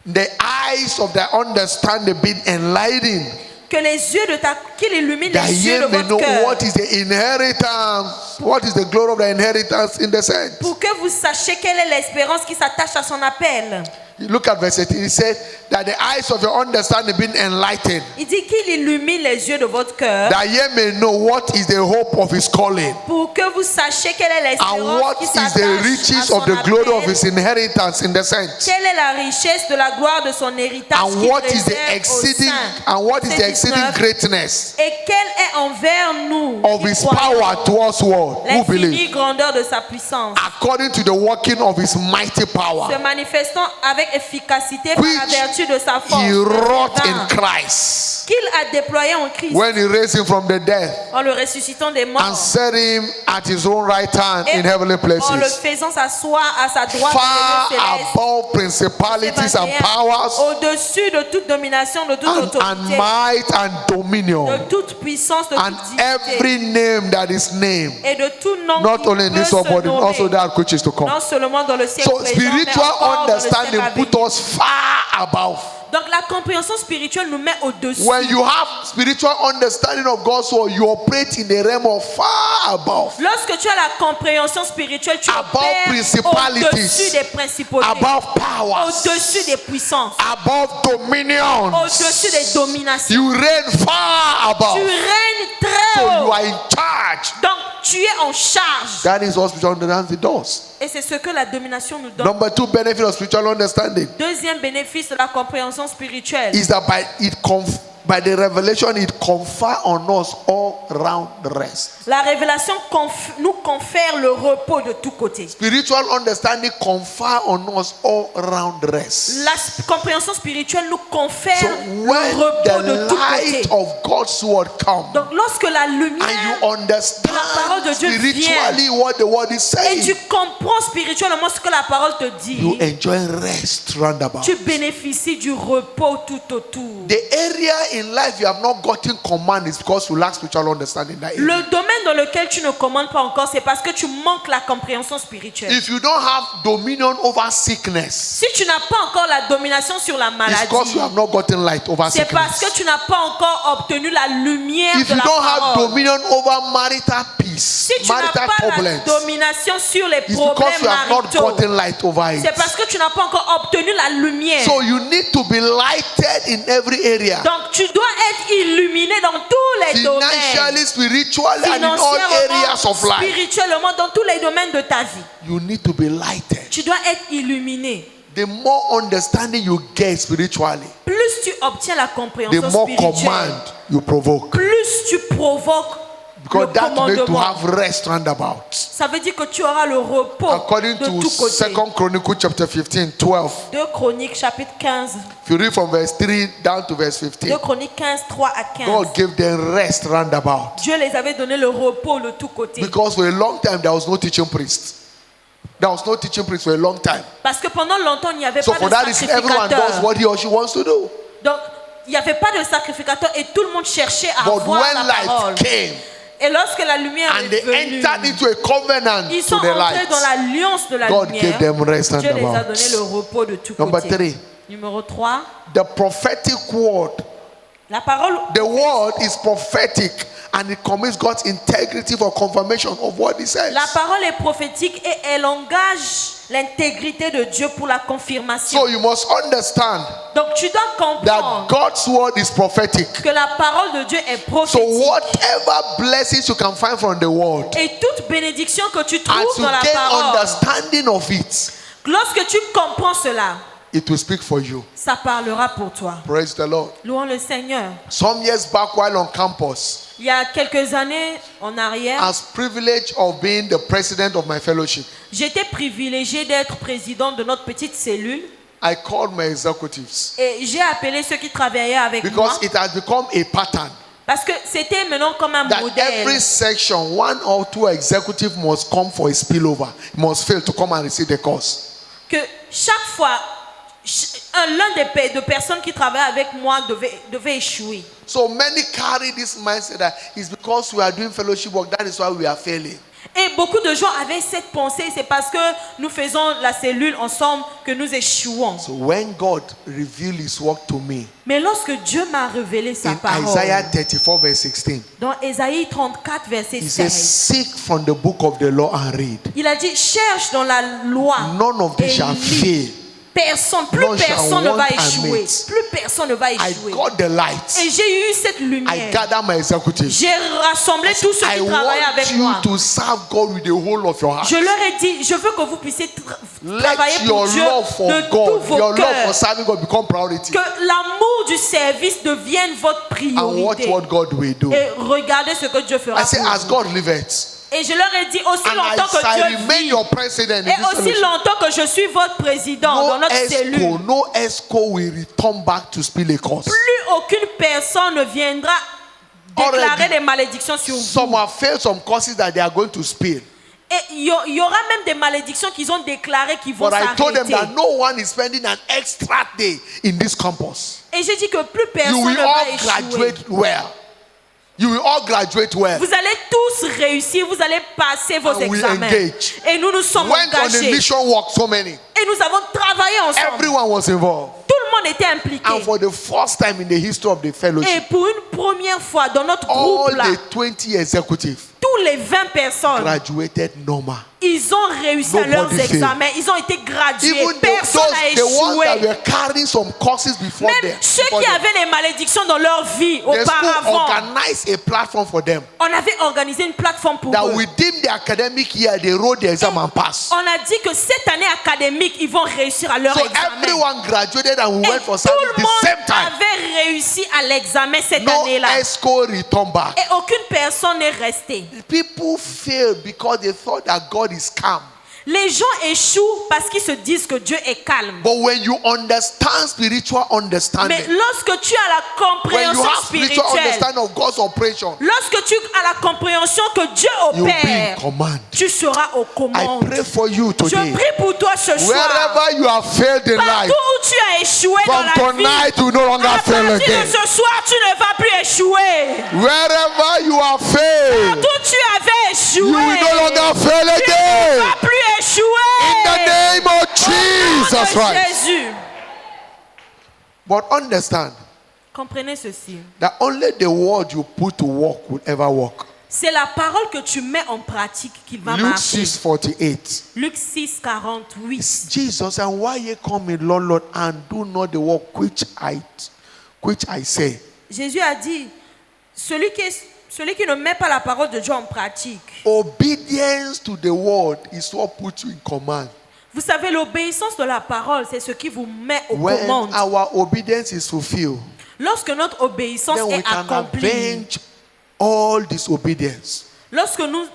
the eyes of the understanding being enlightened, Que les yeux de qu'il illumine that les ye yeux de may votre know cœur. what is the inheritance, what is the glory of the inheritance in the saints. Pour que vous sachiez quelle est l'espérance qui s'attache à son appel. Look at verse 18. It says that the eyes of your understanding been enlightened, Il dit qu'il illumine les yeux de votre cœur. that ye may know what is the hope of his calling, Pour que vous sachiez quelle est and l'espérance what qui is s'attache the à riches son of the glory of appel. his inheritance in the saints, Quelle est la richesse de la gloire de son héritage and qu'il what is the réserve aux exceeding saints. and what is the C'est exceeding 19. greatness Et quelle est envers nous of qui his croyons, power towards what who believe, l'infinie grandeur de sa puissance, according to the working of his mighty power, se manifestant avec efficacité par la which vertu de sa force, he wrought in persévérant, Christ qu'il a déployé en Christ when he raised him from the dead en le ressuscitant des and morts set him at his own right hand et in heavenly en le places, faisant s'asseoir à sa droite far dans les lieux célestes, above principalities and powers au-dessus de toute domination, de toute and autorité, might and de dominion, toute puissance, de and toute dignité every name that is named, et de tout nom not qui only in peut this se world but nommer, also that which is to come. non seulement dans le siècle So présent, mais spiritual encore dans le siècle understanding à put venir. us far above. Donc la compréhension spirituelle nous met au-dessus. When you have spiritual understanding of God's word, you operate in the realm of far above, Lorsque tu as la compréhension spirituelle, tu Above opères principalities, au-dessus des principautés, above powers, au-dessus des puissances, above dominions. au-dessus des dominations. You reign far above. Tu règnes très So haut. you are in charge. Donc tu es en charge. That is what spiritual understanding does. Et c'est ce que la domination nous donne. Number two benefit of spiritual understanding Deuxième bénéfice de la compréhension spirituelle, is that by the revelation it confer on us all round rest. la révélation nous confère le repos de tous côtés. Spiritual understanding confer on us all round rest. La compréhension spirituelle nous confère So le when repos the de tous côtés. light of God's word comes Donc lorsque la and you lumière parole understand de Dieu spiritually what the word is et tu saying, comprends spirituellement ce que la parole te you dit, enjoy rest roundabout. tu bénéficies du repos tout autour. The area in life you have not gotten command is because you lack spiritual understanding. That area. Le domaine dans lequel tu ne commandes pas encore, c'est parce que tu manques la compréhension spirituelle. If you don't have dominion over sickness, Si tu n'as pas encore la domination sur la it's because maladie, you have not gotten light over c'est parce sickness. que tu n'as pas encore obtenu la lumière If de you la don't have parole. dominion over marital peace, Si tu n'as marital pas la problems, domination sur les it's because problèmes you have not maritaux, gotten light over it. c'est parce que tu n'as pas encore obtenu la lumière. So you need to be lighted in every area. Donc tu dois être illuminé dans tous les domaines. Financially, spiritually, and in all areas of life. Spirituellement, dans tous les domaines de ta vie. You need to be lighted. Tu dois être illuminé. The more understanding you get spiritually, Plus tu obtiens la the compréhension more spirituelle, command you provoke. plus tu provoques le Because that way to commandement. have rest roundabout. Ça veut dire que tu auras le repos According de to tous côtés. 2 Chronicles chapter 15, 12. 2 Chroniques chapitre 15. If you read from verse 3 down to verse 15, 2 Chroniques 15, 3 à 15. God gave them rest roundabout. Dieu les avait donné le repos de tous côtés. Because for a long time there was no teaching priest. There was no teaching priest for a long time. Parce que pendant longtemps, il n'y avait So pas for de that reason, everyone does sacrificateur. what he or she wants to do. Donc, il n'y avait pas de sacrificateur et tout le monde cherchait à But voir when la parole. light came Et lorsque la lumière and est they venue, entered into a covenant ils to sont the entrés light, dans l'alliance de la God lumière. gave them rest Dieu les a roundabout. donné le repos de tous Number côtés. 3, Numéro 3, the prophetic word. la parole. The word is prophetic and it commits God's integrity for confirmation of what he says. La parole est prophétique et elle engage l'intégrité de Dieu pour la confirmation. So you must understand Donc tu dois that comprendre God's word is prophetic. que la parole de Dieu est So prophétique. whatever blessings you can find from the word, Et toute bénédiction que tu as trouves you dans la gain parole, understanding of it, lorsque tu comprends cela, it will speak for you. ça parlera pour toi. Praise the Lord. Louons le Seigneur. Some years back while on campus, Il y a quelques années en arrière, as privilege of being the president of my fellowship, j'étais privilégiée d'être président de notre petite cellule I called my executives et j'ai appelé ceux qui travaillaient avec moi because it has become a pattern parce que c'était maintenant comme un that modèle. every section, 1 or 2 executives must come for a spillover, must fail to come and receive the course. Que chaque fois, l'un de personnes qui travaillaient avec moi devait échouer. So many carry this mindset that it's because we are doing fellowship work, that is why we are failing. Et beaucoup de gens avaient cette pensée, c'est parce que nous faisons la cellule ensemble que nous échouons. So when God revealed his work to me Mais lorsque Dieu m'a révélé sa in parole, Isaiah 34 verse 16, dans Ésaïe 34, verset he says, 16, seek from the book of the law and read. il a dit, cherche dans la loi None of et these shall lis. fail. Personne, plus None shall personne ne va want and échouer. meet. Plus personne ne va I échouer. got the light. Et j'ai eu cette I lumière. gather my executives. J'ai rassemblé tous ceux I qui travaillaient want avec you moi. to serve God with the whole of your heart. Je leur ai dit, je veux que vous puissiez travailler Let pour your Dieu love for de tous God, vos your love for cœurs. serving God become priority. Que l'amour du service devienne votre And watch priorité. what God will do. Et regardez ce que Dieu fera I say, pour as vous. God liveth, Et je leur ai dit, aussi and longtemps as I que Dieu remain vit, your president in et this aussi fellowship, longtemps que je suis votre président dans notre cellule, no ESCO will return back to spill a curse. plus aucune personne ne viendra déclarer Already, des malédictions sur Some vous. have failed some curses that they are going to spill. Et il y aura même des malédictions qu'ils ont déclarées qui vont But I told them s'arrêter. that no one is spending an extra day in this campus. Et j'ai dit que plus You personne will ne va all échouer. graduate well. You will all graduate well. Vous allez tous réussir, vous allez passer vos And we examens. engage. Et nous nous sommes Went on a engagés. mission walk, so many. Et nous avons travaillé ensemble. Everyone was involved. Tout le monde était impliqué. And for the first time in the history of the Et fellowship, pour une première fois dans notre all groupe là, the 20 executives tous les 20 personnes, graduated normal. ils ont réussi à leurs Nobody failed. examens. Ils ont été gradués. Even Personne n'a the ones that échoué. were carrying some courses before them, Même ceux qui avaient les malédictions dans leur vie the school auparavant, organized a platform for them on avait organisé une plateforme pour that eux. within the academic year they wrote the exam and passed. On a dit que cette année académique, ils vont réussir à leur So examen. everyone graduated and we Et went for tout service le the monde same time. avait réussi à l'examen cette No année-là. ESCO return back. Et aucune personne n'est restée. People failed because they thought that God is calm. Les gens échouent parce qu'ils se disent que Dieu est calme. But when you understand spiritual Mais understanding, lorsque tu as la when you compréhension have spiritual spirituelle, understanding of God's operation, lorsque tu as la compréhension que Dieu you'll be in opère, command. tu seras aux I commandes. pray for you Je today. prie pour toi ce soir. Wherever you have failed in Partout life, où tu as échoué dans from la vie, tonight you no longer à fail partir again. de ce soir, tu ne vas plus échouer. Wherever you have failed, Partout tu avais échoué, you will no longer fail tu ne again. vas plus échouer. In the name of Au nom Jesus de Christ. Jésus. But understand Comprenez ceci. that only the word you put to work will ever work. C'est la parole que tu mets en pratique qui va Luke marcher. 6:48. Luc 6, 48. Jesus, and why ye call me Lord, Lord, and do not the work which I say. Jésus a dit, celui qui ne met pas la parole de Dieu en pratique. Obedience to the word is what puts you in command. Vous savez, l'obéissance de la parole, c'est ce qui vous met aux When commandes. our obedience is fulfilled, Lorsque notre obéissance then we est can accomplie, avenge all disobedience. lorsque nous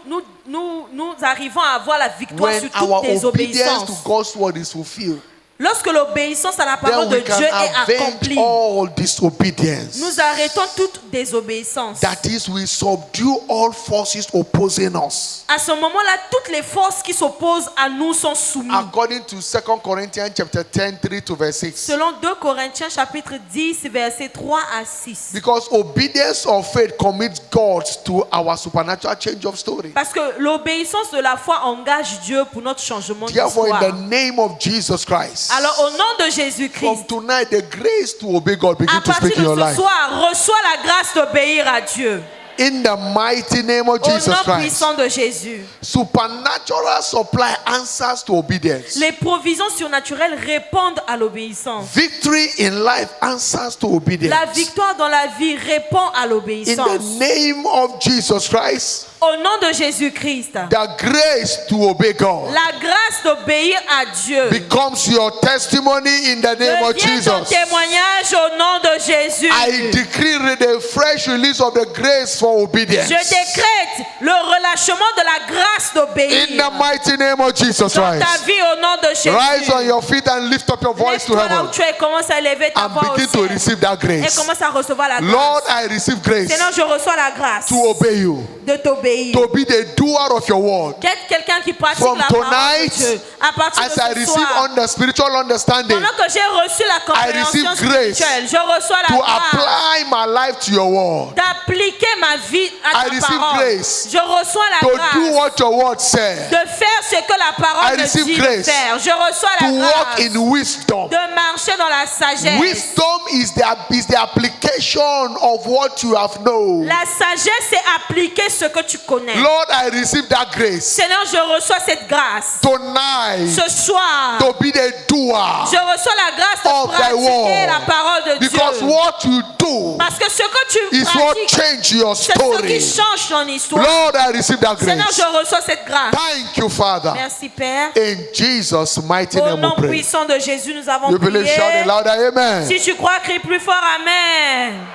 arrivons à avoir la victoire When sur our toutes les obedience to obéissances, God's word is fulfilled, lorsque l'obéissance à la then parole de we can Dieu est avenge accomplie, all disobedience. nous arrêtons toute désobéissance. That is, we subdue all forces opposing us. À ce moment-là, toutes les forces qui s'opposent à nous sont soumises. According to 2 Corinthians chapter 10, 3 to verse 6. Selon 2 Corinthiens chapitre 10, versets 3 à 6. Because obedience of faith commits God to our supernatural change of story. Parce que l'obéissance de la foi engage Dieu pour notre changement Therefore, in d'histoire. the name of Jesus Christ, Alors au nom de from Jésus-Christ, tonight, the grace to obey God begin à to speak partir in your de ce life. soir, reçois la grâce d'obéir à Dieu. In the mighty name of Au Jesus nom Christ, puissant de Jésus. supernatural supply answers to obedience. Les provisions surnaturelles répondent à l'obéissance. Victory in life answers to obedience. La victoire dans la vie répond à In l'obéissance. the name of Jesus Christ, Au nom de Jésus-Christ, the grace to obey God la grâce d'obéir à Dieu becomes your testimony in the name of devient ton Jesus. témoignage au nom de Jésus. I decree the fresh release of the grace for obedience. Je décrète le relâchement de la grâce d'obéir In the mighty name of Jesus dans ta Christ. vie au nom de Jésus. Rise on your feet and lift up your voice to Lève-toi là heaven où tu es, commence à élever ta and voix au begin to ciel receive that et grace. commence à recevoir la Lord, grâce. I receive grace Seigneur, je reçois la grâce to obey you. de t'obéir. obéir. to be the doer of your word. Qu'être quelqu'un qui pratique From la parole de tonight, Dieu. À partir as de I ce receive soir, spiritual understanding, pendant que j'ai reçu la compréhension receive grace spirituelle, je reçois la to grâce apply my life to your word, d'appliquer ma vie à I ta receive parole. grace Je reçois la to do grâce what your word says, de faire ce que la I parole me receive dit de grace faire. Je reçois la to walk grâce in wisdom. de marcher dans la sagesse. Wisdom is the application of what you have known. La sagesse, c'est appliquer ce que tu connais. Lord, I receive that grace Seigneur, je reçois cette grâce. tonight Ce soir, to be the doer, je reçois la grâce de of thy pratiquer word. la parole de because Dieu. what you do Parce que ce que tu is what pratiques, change your c'est ce qui story. change ton histoire. Lord, I receive that Seigneur, grace. je reçois cette grâce. Thank you, Father. Merci, Père. In Jesus' mighty Au name we nom pray. puissant de Jésus, nous avons You believe, shout prié. it louder, amen. Si tu crois, crie plus fort, Amen.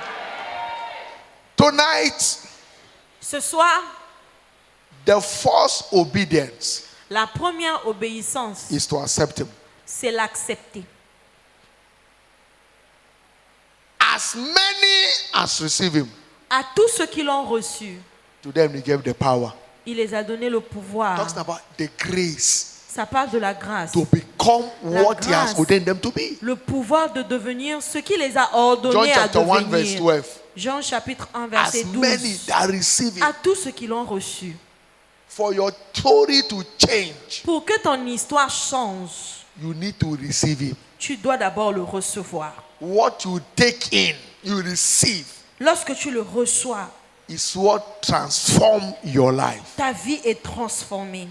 Tonight, Ce soir, the first obedience la première obéissance, is to accept Him. c'est l'accepter. As many as receive Him, À tous ceux qui l'ont reçu, to them He gave the power. il les a donné le pouvoir. Talks about the grace Ça parle de la grâce. to become La what He has grâce. ordained them to be. Le pouvoir de devenir ce qu'il les a John ordonnés à chapter 1 verse devenir. 12. Jean chapitre 1 As verset many 12. that receive Him, À tous ceux qui l'ont reçu. for your story to change, Pour que ton histoire change, you need to receive Him. tu dois d'abord le recevoir. What you take in, you receive, Lorsque tu le reçois, is what transforms your life. ta vie est transformée.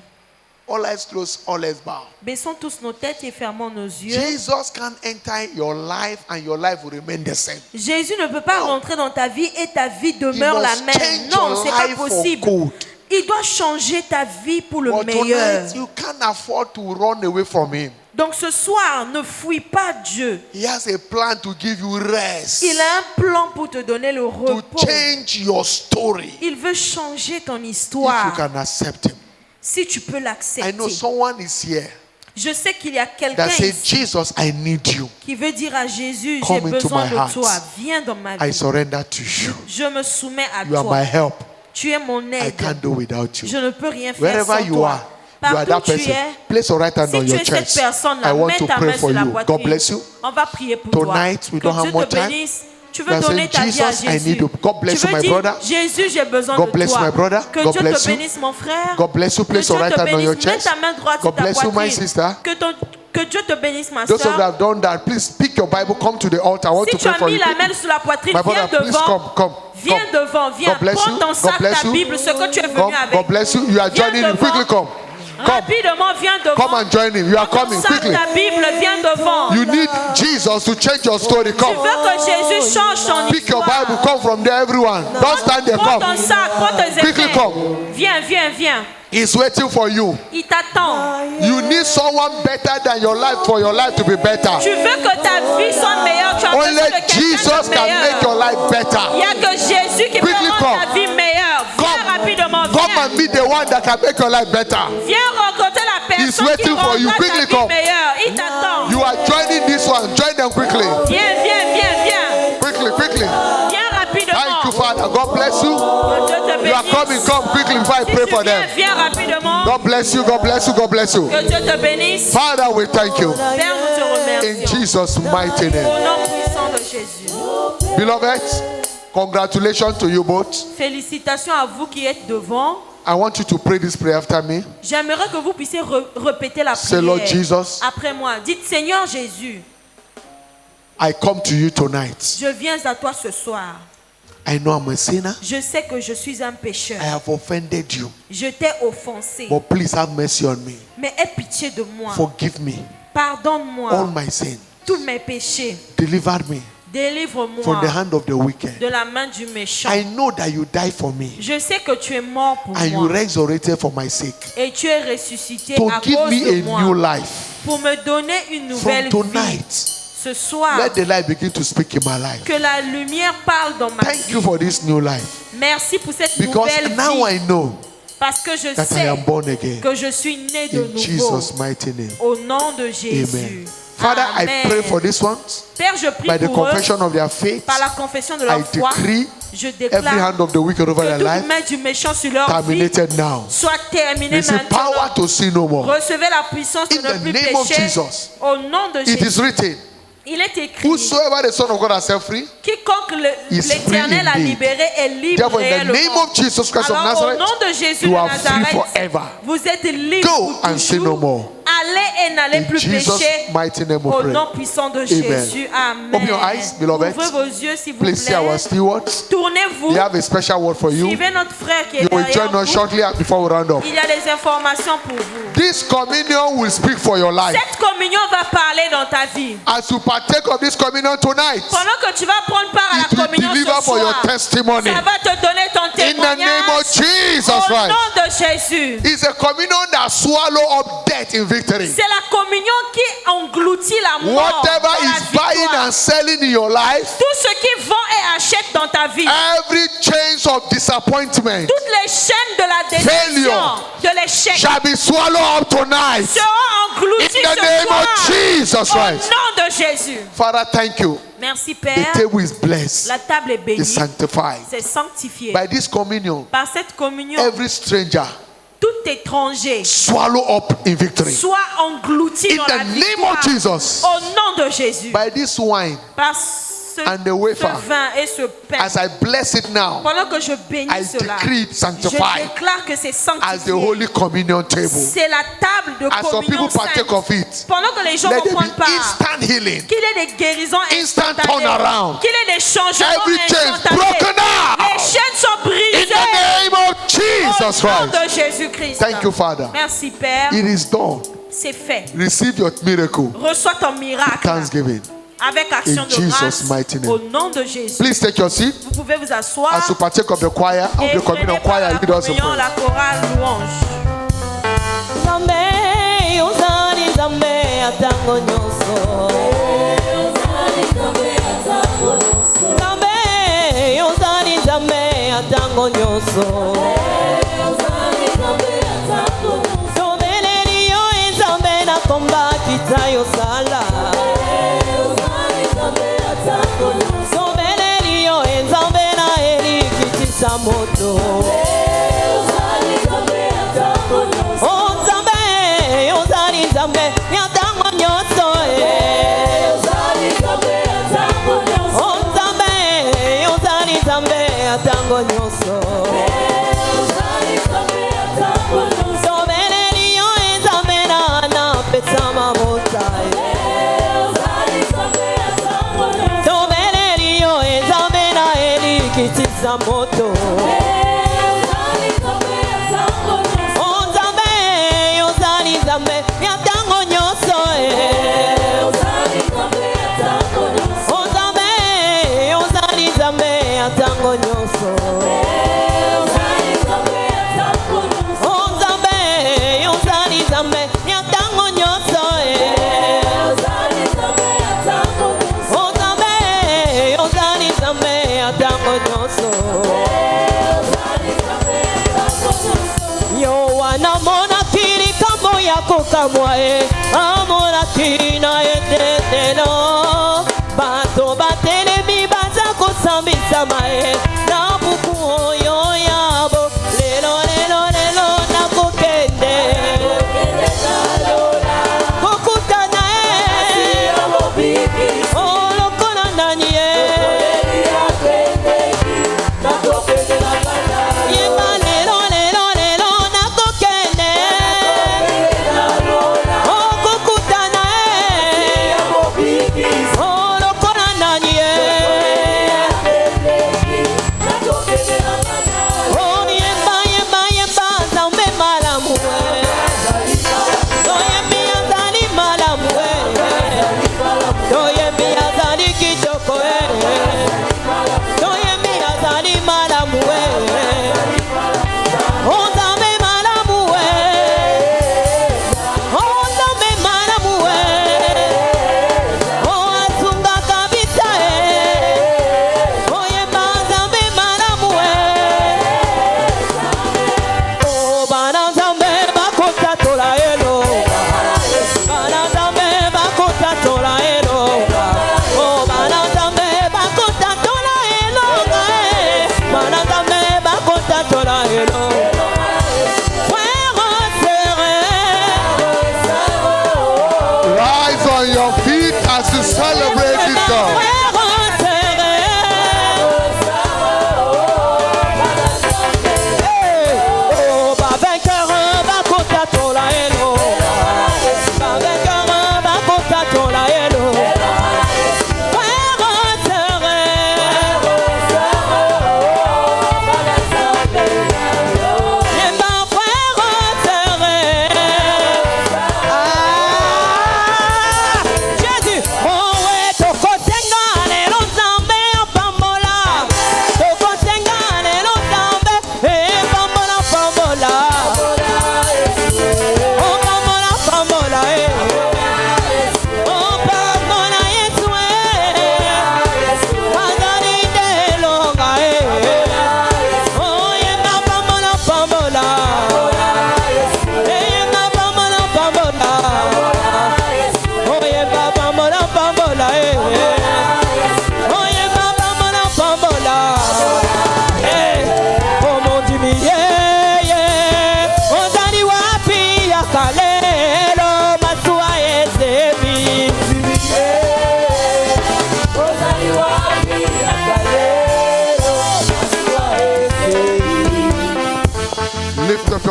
All eyes closed, all eyes bow. Baissons tous nos têtes et fermons nos yeux. Jesus can enter your life and your life will remain the same. Jésus ne peut pas rentrer dans ta vie et ta vie demeure la must même. change Non, your c'est pas life for possible. good. Il doit changer ta vie pour le But meilleur. tonight, you can't afford to run away from Him. Donc ce soir, ne fuis pas Dieu. He has a plan to give you rest, Il a un plan pour te donner le to repos. change your story. Il veut changer ton If you histoire. can accept Him. Si tu peux I know l'accepter. someone is here Je sais qu'il y a quelqu'un that says, ici Jesus, I need you. qui veut dire à Jésus, j'ai Come into besoin my de heart. toi. Viens dans ma I vie. surrender to you. Je me soumets à You are my toi. help. Tu es mon I aide. can't do without you. Je ne peux rien faire Wherever sans you toi. are, you are that Partout où tu person. es, Place your right hand si on tu your es cette chest. personne-là, I want mets to ta pray main for sur la you. God poitrine. bless you. On va prier pour Tonight, toi. we Que don't have Dieu more te time. bénisse. Tu You veux are donner saying, ta vie à Jesus, I Jésus. need you. God bless Tu you, veux my dire, brother. Jésus, j'ai besoin God de bless you, toi. my brother. Que God Dieu bless te you. bénisse, mon frère. God bless you. Que Place Dieu your right te hand on your bénisse. Mets chest. ta main droite sur God ta bless you, my poitrine. sister. Que Dieu te bénisse, ma Those of you soeur. that have done that, please pick your Bible, come to the altar. I want Si to tu pray as for mis you. la main sur la poitrine, My viens brother, please devant. come. Viens devant, viens. God bless Prends you. ton God sac, bless ta you. Bible, ce que tu es venu Come. avec. God bless you. You are Viens joining him. devant. Quickly come. Come. Rapidement, viens devant. Come and join him. You are Prends ton coming sac, quickly. ta Bible, viens devant. You need Jesus to change your story. Tu Come. veux que Jésus change ton Pick your histoire. Bible. Come from there, everyone. Don't stand there. Prends ton Come. sac, prends tes Quickly effets. come. Viens, viens, viens. He's waiting for you. Il t'attend. You need someone better than your life for your life to be better. Tu veux que ta vie soit meilleure. Tu as Only besoin de quelqu'un Jesus de can make your meilleur. life Il better. n'y a que Jésus qui peut Quickly rendre come. ta vie meilleure. Viens Come. rapidement. Come Viens. and meet the one that can make your life better. Viens rencontrer la He's personne qui waiting for you. rendra ta Quickly vie come. meilleure. Il t'attend. You are joining this one. Join them quickly. Viens, viens, viens, viens. Quickly, quickly. Viens rapidement. Thank you, Father. God bless you. Que Dieu te You are bénisse. coming. Come quickly before I Si pray tu for viens, them. viens rapidement. God bless you. God bless you. God bless you. Que Dieu te bénisse. Father, we thank you. Père, nous te In remercions. Jesus' mighty name. Au nom puissant de Jésus. Beloved, congratulations to you both. Félicitations à vous qui êtes devant. I want you to pray this prayer after me. J'aimerais que vous puissiez répéter la Say, prière Lord Jesus, après moi. Dites, Seigneur Jésus, I come to you tonight. je viens à toi ce soir. I know I'm a sinner. Je sais que je suis un pécheur. I have offended you. Je t'ai offensé. But please have mercy on me. Mais aie pitié de moi. Forgive me Pardonne-moi all my sins. tous mes péchés. Deliver me Délivre-moi from the hand of the wicked. de la main du méchant. I know that you died for me Je sais que tu es mort pour and you moi. resurrected for my sake. Et tu es ressuscité To à give cause me de a new moi. life. Pour me donner une nouvelle From vie. tonight, Ce soir, let the light begin to speak in my life. que la lumière parle dans ma Thank vie. you for this new life. Merci pour cette Because nouvelle now vie. I know Parce que je that I sais am born again. que je suis né de In nouveau. Jesus' mighty name. Au nom de Jésus. Amen. Father, I Amen. pray for these ones. Père, je prie By the pour eux, confession of their faith, par la confession de leur I foi, decree je every déclare hand of the wicked over que their toute life main du méchant sur leur vie terminated now. soit terminée Receive power maintenant. to sin no more. Recevez la puissance de In ne the plus name of pécher. Jesus. Au nom de It is Jésus. written, Il est écrit, whosoever the Son of God has set free, quiconque is free l'Éternel a indeed. libéré est libre Therefore, in the name réellement. of Jesus Christ of Alors, au Nazareth, nom de Jésus you de are free Nazareth, forever. vous êtes libre Go pour and sin no toujours. more. Allez et n'allez In plus Jesus' pécher. mighty name we Au pray. nom puissant de Jésus. Amen. Open your eyes, beloved. Ouvrez vos yeux, s'il vous Please see our plaît. stewards. Tournez-vous. They have a special word for you. Suivez notre frère qui est You will derrière join us vous. shortly before we round up. Il y a des informations pour vous. This communion will speak for your life. Cette communion va parler dans ta vie. As you partake of this communion tonight, Pendant que tu vas prendre part à it la will communion deliver ce for your soir, testimony. ça va te donner ton In the name témoignage. of Jesus Au Christ. nom de Jésus. It's a communion that swallow up death in victory. C'est la communion qui engloutit la mort. Whatever dans la is buying victoire. and selling in your life, Tout ce qui vend et achète dans ta vie. every chains of disappointment Toutes les chaînes de la déception, Failure. de l'échec, shall be swallowed up tonight. seront englouties In the ce name soir. of Jesus Au Christ. nom de Jésus. Father, thank you. Merci The Père. table is blessed, La table est bénie. is sanctified. C'est sanctifié. By this communion, Par cette communion, every stranger tout étranger swallow up in victory. soit englouti In dans the la name victoire. of Jesus. Au nom de Jésus. By this wine, Par ce, And the wafer. ce vin et ce pain. as I bless it now, Pendant que je bénis I cela, decree it je sanctified déclare que c'est as the sanctifié. Holy Communion table. C'est la table de As some people communion partake sainte. of it, Pendant que les gens let vont there prendre be part, instant healing. qu'il y ait des guérisons Instant instantanées, turnaround. qu'il y ait des changements Every chain instantanés. broken out. Les chaînes sont In brisées the name of Jesus au nom Christ. de Jésus-Christ. Thank you, Father. Merci Père, It is done. c'est fait. Receive your miracle. Reçois ton miracle Thanksgiving. avec action In de Jesus' grâce mighty name. au nom de Jésus. Please take your seat Vous pouvez vous asseoir as you partake of the choir, of et the communion prenez part à choir. la Lead us in communion, prayer. la chorale louange. Zambe, uzani zambe atango nyonso. Zambe, uzani zambe atango nyonso. Sobeleli yo ezambe na komba kitayo sala. Sobeleli yo ezambe na eli kitisa moto. Oh Zambe, uzani zambe atango nyonso. Oh Zambe, uzani zambe atango nyonso. Sobeleli yo ezambe na pesa mabota. Sobeleli yo ezambe na eli kitisa moto. Oh Zambe, uzani zambe atango nyonso. Oh Zambe, uzani zambe atango nyonso. Oh Zambe, uzani zambe atango nyonso. Oh Zambe, uzani zambe atango nyonso. Yo wanamona kiri kamo yako kamwa amona kina etetelo bato batelemi baza kosambisa mae na buku oyo yabo lelo lelo lelo nakokende kokutana olokola nani yeba lelo lelo lelo nakokende okuku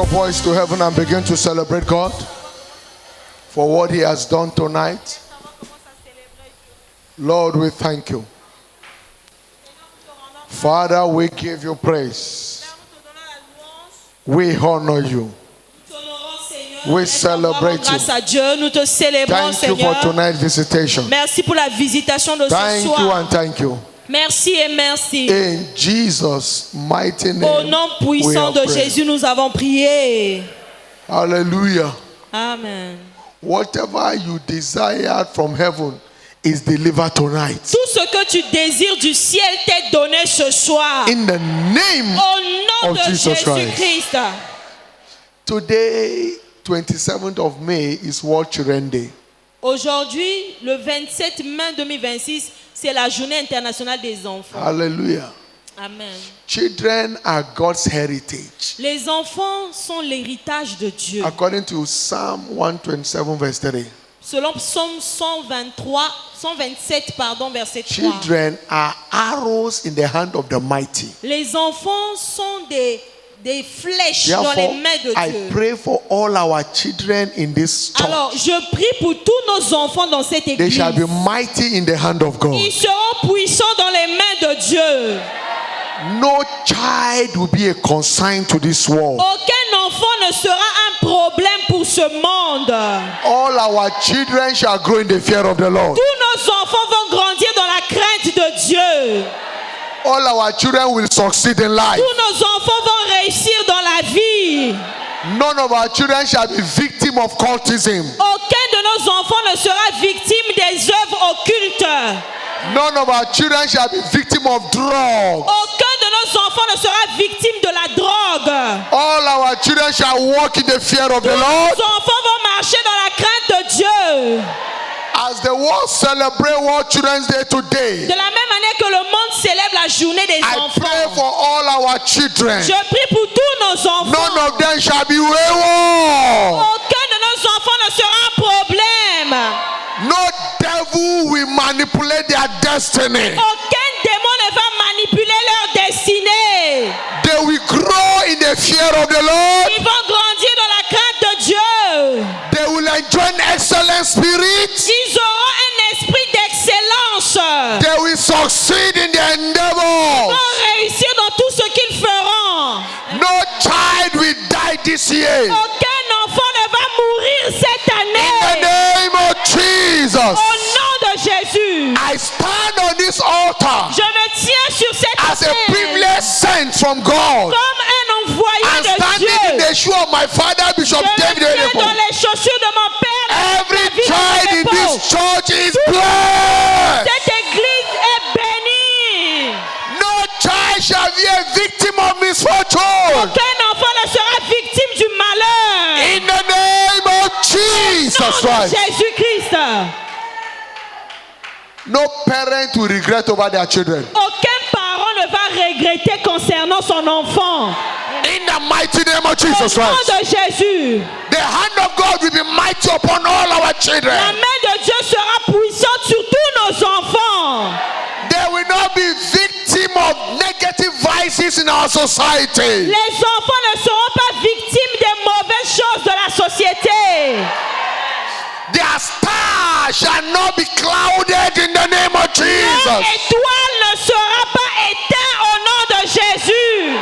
your voice to heaven and begin to celebrate God for what He has done tonight. Lord, we thank you. Father, we give you praise. We honor you. We celebrate you. Grâce à Dieu, nous te célébrons, Thank you for Seigneur. tonight's visitation. Merci pour la visitation de ce Thank you soir. and thank you. Merci et merci. In Jesus' mighty Au name, nom we puissant have de prayed. Jésus, nous avons prié. Hallelujah. Amen. Whatever you desired from heaven is delivered tonight. Tout ce que tu désires du ciel t'est donné ce soir. In the name Au nom of de Jesus Jésus-Christ. Today, 27th of May, is World Children Day. Aujourd'hui, le 27 mai 2026, c'est la journée internationale des enfants. Hallelujah. Amen. Children are God's heritage. Les enfants sont l'héritage de Dieu. According to Psalm 127, verse 3. Selon Psaume 127, verset 3. Children are arrows in the hand of the mighty. Les enfants sont des flèches dans les Therefore, mains de I Dieu. pray for all our children in this church. Alors, je prie pour tous nos enfants dans cette They église. shall be mighty in the hand of God. Ils seront puissants dans les mains de Dieu. No child will be a consign to this world. Aucun enfant ne sera un problème pour ce monde. All our children shall grow in the fear of the Lord. Tous nos enfants vont grandir dans la crainte de Dieu. All our children will succeed in life. Tous nos enfants vont réussir dans la vie. None of our children shall be victim of cultism. Aucun de nos enfants ne sera victime des œuvres occultes. None of our children shall be victim of drugs. Aucun de nos enfants ne sera victime de la drogue. All our children shall walk in the fear of the Tous Lord. nos enfants vont marcher dans la crainte de Dieu. As the world celebrate World Children's Day today, De la même manière que le monde célèbre la journée des I pray enfants. for all our children. Je prie pour tous nos None enfants. of them shall be wayward. Aucun de nos enfants ne sera un problème. No devil will manipulate their destiny. Aucun démon ne va manipuler leur destinée. They will grow in the fear of the Lord. Ils vont grandir dans la crainte de Dieu. They will enjoy an excellent spirit. Ils auront un esprit d'excellence. They will succeed in their Ils endeavors. vont réussir dans tout ce qu'ils feront. No child will die this year. Aucun enfant ne va mourir cette In the année. name of Jesus, Au nom de Jésus, I stand on this altar je me tiens sur cette as a terre privilege sent from God. comme un envoyé I'm de standing in Dieu. the shoe of my father, Bishop Je me David tiens Oyedepo. dans les chaussures de mon père. Every David child in Oyedepo. this church is blessed. Cette église est bénie. No child shall be a victim of misfortune. Aucun enfant ne sera victime du malheur. In the name of Jesus Au nom de Christ. Jésus-Christ. No parent will regret over their children. Aucun parent ne va regretter concernant son enfant. In the mighty name of Au Jesus nom Christ. de Jésus. The hand of God will be mighty upon all our La children. main de Dieu sera puissante sur tous nos enfants. They will not be victim of negative vices in our society. Les enfants ne seront pas victimes des mauvaises choses de la société. Their star shall not be clouded in the name of Leur Jesus. étoile ne sera pas éteinte au nom de Jésus.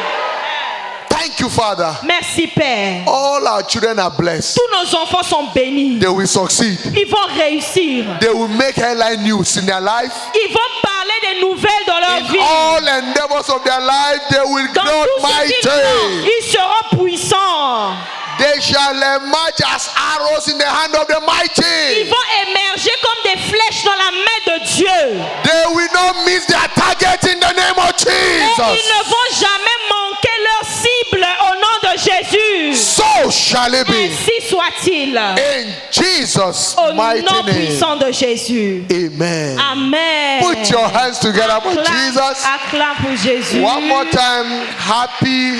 Thank you, Father. Merci Père. All our children are blessed. Tous nos enfants sont bénis. They will succeed. Ils vont réussir. They will make headline news in their life. Ils vont parler des nouvelles dans leur In vie. all endeavors of their life, they will Dans grow tout ce qu'ils font, mighty. ils seront puissants. They shall emerge as arrows in the hand of the Ils mighty. vont émerger comme des flèches dans la main de Dieu. They will not miss their target in the name of Et ils Jesus. ne vont jamais manquer leur cible au nom de Jésus. So shall it be. Ainsi soit-il. In Jesus' Au mighty nom name. puissant de Jésus. Amen. Amen. Put your hands together for Jesus. Acclame pour Jésus. One more time, happy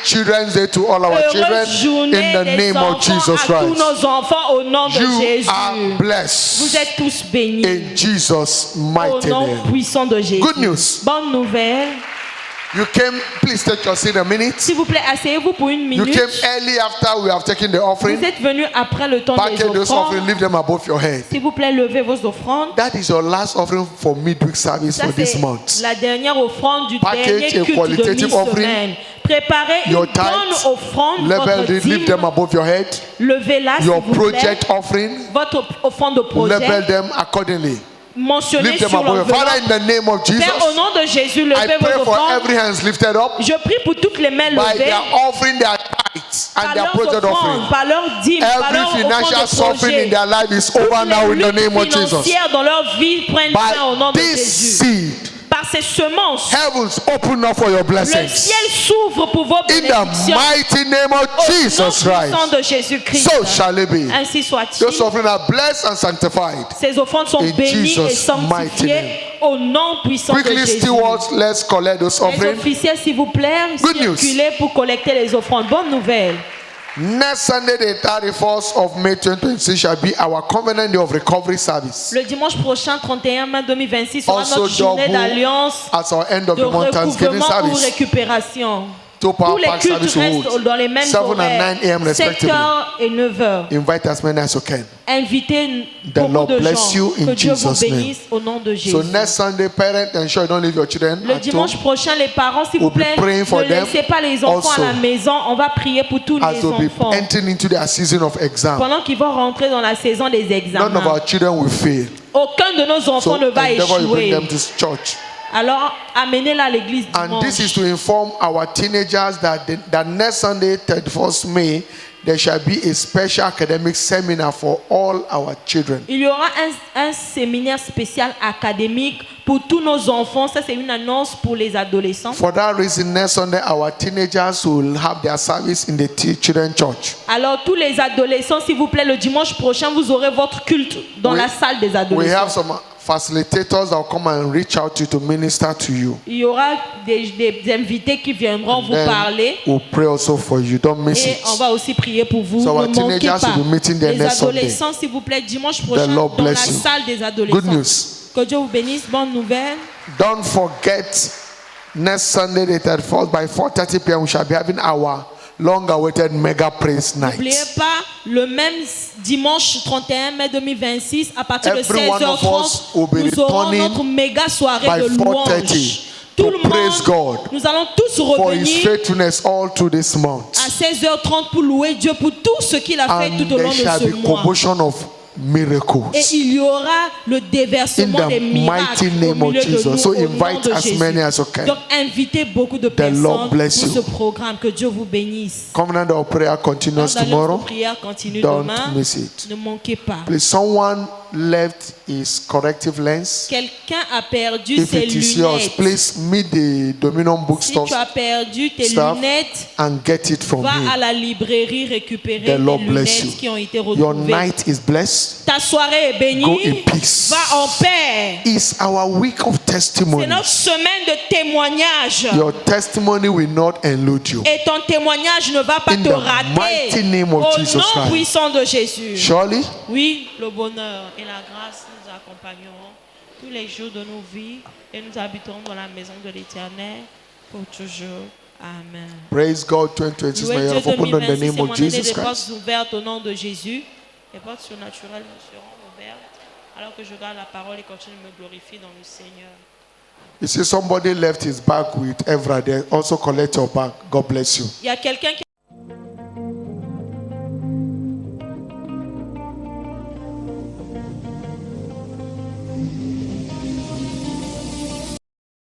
Children's Day to all our children Heureuse journée in the des name of enfants Jesus à tous Christ. nos enfants au nom de You Jésus. are Vous blessed êtes tous bénis in Jesus' au mighty nom name. puissant de Jésus. Good news. Bonne nouvelle. You came, please take your seat a minute. S'il vous plaît, asseyez-vous pour une You minute. came early after we have taken the Vous offering. êtes venu après le temps des Package those offrandes. offerings, leave them above your head. S'il vous plaît, levez vos offrandes. That is your last offering for midweek service Ça, for this c'est month. la dernière offrande du Package dernier a culte de qualitative mi-semaine. Préparez une Your bonne tithes, offrande, level votre it, leave dîme. them above your head. Levez-la, s'il Your vous plaît. project offering, Votre offrande de projet. level them accordingly. Mentionnez Leave them sur above your l'enveloppe. Father, in the name of Jesus, Père, au nom de Jésus, I levez pray vos for offrandes. every hands lifted up Je prie pour toutes les mains by levées. their offering, their tithes, and Par their leurs project offrandes, offering. par leurs dîmes, par Every leurs financial offrandes de suffering in projet. their life is over Toutes now les in the luttes name of Jesus. financières dans leur vie prennent fin au nom By de this Jésus. seed, Par ces semences, heavens open up for your le blessings. ciel s'ouvre pour vos In the bénédictions. mighty name of Au Jesus nom puissant Christ. de Jésus-Christ. So shall it be. Ainsi soit-il. Those offerings are blessed and sanctified. Ces offrandes sont In bénies et Jesus' mighty name. sanctifiées au nom puissant de Quickly, Jésus. stewards, let's collect those Les offerings. officiers, s'il vous plaît, Good news. circulez pour collecter les offrandes. Bonne nouvelle. Next Sunday, the 31st of May 2026, shall be our Covenant Day of Recovery service. Le dimanche prochain, 31 mai 2026, sera Also notre journée double d'alliance, as our end of de the month Thanksgiving recouvrement ou service. récupération. Two Tous power les pack cultes service will restent hold. dans les mêmes 7 and horaires, 9 a.m. respectively. 7h et 9h. Invite as many as you can. Invitez The beaucoup Lord de bless gens. you in Que Dieu vous Jesus' name. bénisse au nom de Jésus. So next Sunday, parents, ensure you don't leave your children Le at home. dimanche prochain, les parents, s'il We'll vous be plaît, praying for ne them laissez pas les enfants also. à la maison. On va prier pour tous As les we'll be enfants. entering into their season of exam. Pendant qu'ils vont rentrer dans la saison des None of examens. our children will fail. Aucun de nos enfants So ne va endeavor you bring échouer. them to church. Alors, amenez-la à l'église And this is dimanche. to inform our teenagers that next Sunday, 31st May, there shall be a special academic seminar for all our children. Il y aura un séminaire spécial académique pour tous nos enfants. Ça, c'est une annonce pour les adolescents. For that reason, next Sunday, our teenagers will have their service in the children's church. Alors, tous les adolescents, s'il vous plaît, le dimanche prochain, vous aurez votre culte dans We- la salle des We have adolescents. some facilitators that will come and reach out to you to minister to you. Il y aura des invités qui viendront vous Then parler. we'll pray also for you. Don't miss Et it. on va aussi prier pour vous. So our Ne manquez teenagers pas. will be meeting there Les next Sunday. adolescents, s'il vous plaît, dimanche prochain, Lord dans la bless you. salle des Good adolescents. news. Que Dieu vous bénisse. Bonne nouvelle. Don't forget, next Sunday, the 31st, by 4:30 p.m., we shall be having our long-awaited mega praise night. N'oubliez pas, le même dimanche 31 mai 2026, à partir de Every one of us will 16h30, be nous aurons returning notre méga soirée by de 4:30 louange. Tout to le praise monde, God nous allons tous for His revenir faithfulness all through this month. à 16h30 pour louer Dieu pour tout ce qu'il a fait And tout au long there de shall ce be mois. commotion of miracles. Et il y aura le In déversement the des miracles mighty name au of milieu de Jesus. nous, So au nom invite de as Jésus. many as you can. Donc invitez beaucoup de Lord personnes bless pour you. ce programme. Que Dieu vous bénisse. Covenant of prayer continues L'alliance de tomorrow. prière continue Don't demain. miss it. Ne manquez pas. Please, someone left his corrective lens. Quelqu'un a perdu If ses it is yours, lunettes. please meet the Dominion Si bookstore tu as perdu tes staff lunettes, and get it from va à here. la librairie récupérer The tes Lord bless lunettes you. qui ont été Your retrouvées. night is blessed. Ta soirée est Go bénie. in peace. Va en paix. It's our week of C'est testimony. notre semaine de témoignage. Your testimony will not elude you. Et ton témoignage ne va pas In te the rater. mighty name of Au Jesus nom Christ. puissant de Jésus. Surely, Oui, le bonheur et la grâce nous accompagneront tous les jours de nos vies et nous habiterons dans la maison de l'Éternel pour toujours. Amen. praise God 2026. May Louez you Dieu have opened in the 2026 name et of mon année Jesus des portes Christ. ouvertes au nom de Jésus. Les portes surnaturelles me seront ouvertes alors que je garde la parole et continue de me glorifier dans le Seigneur. You see, somebody left his bag with Evra there. Also collect your bag. God bless you. Il y a quelqu'un qui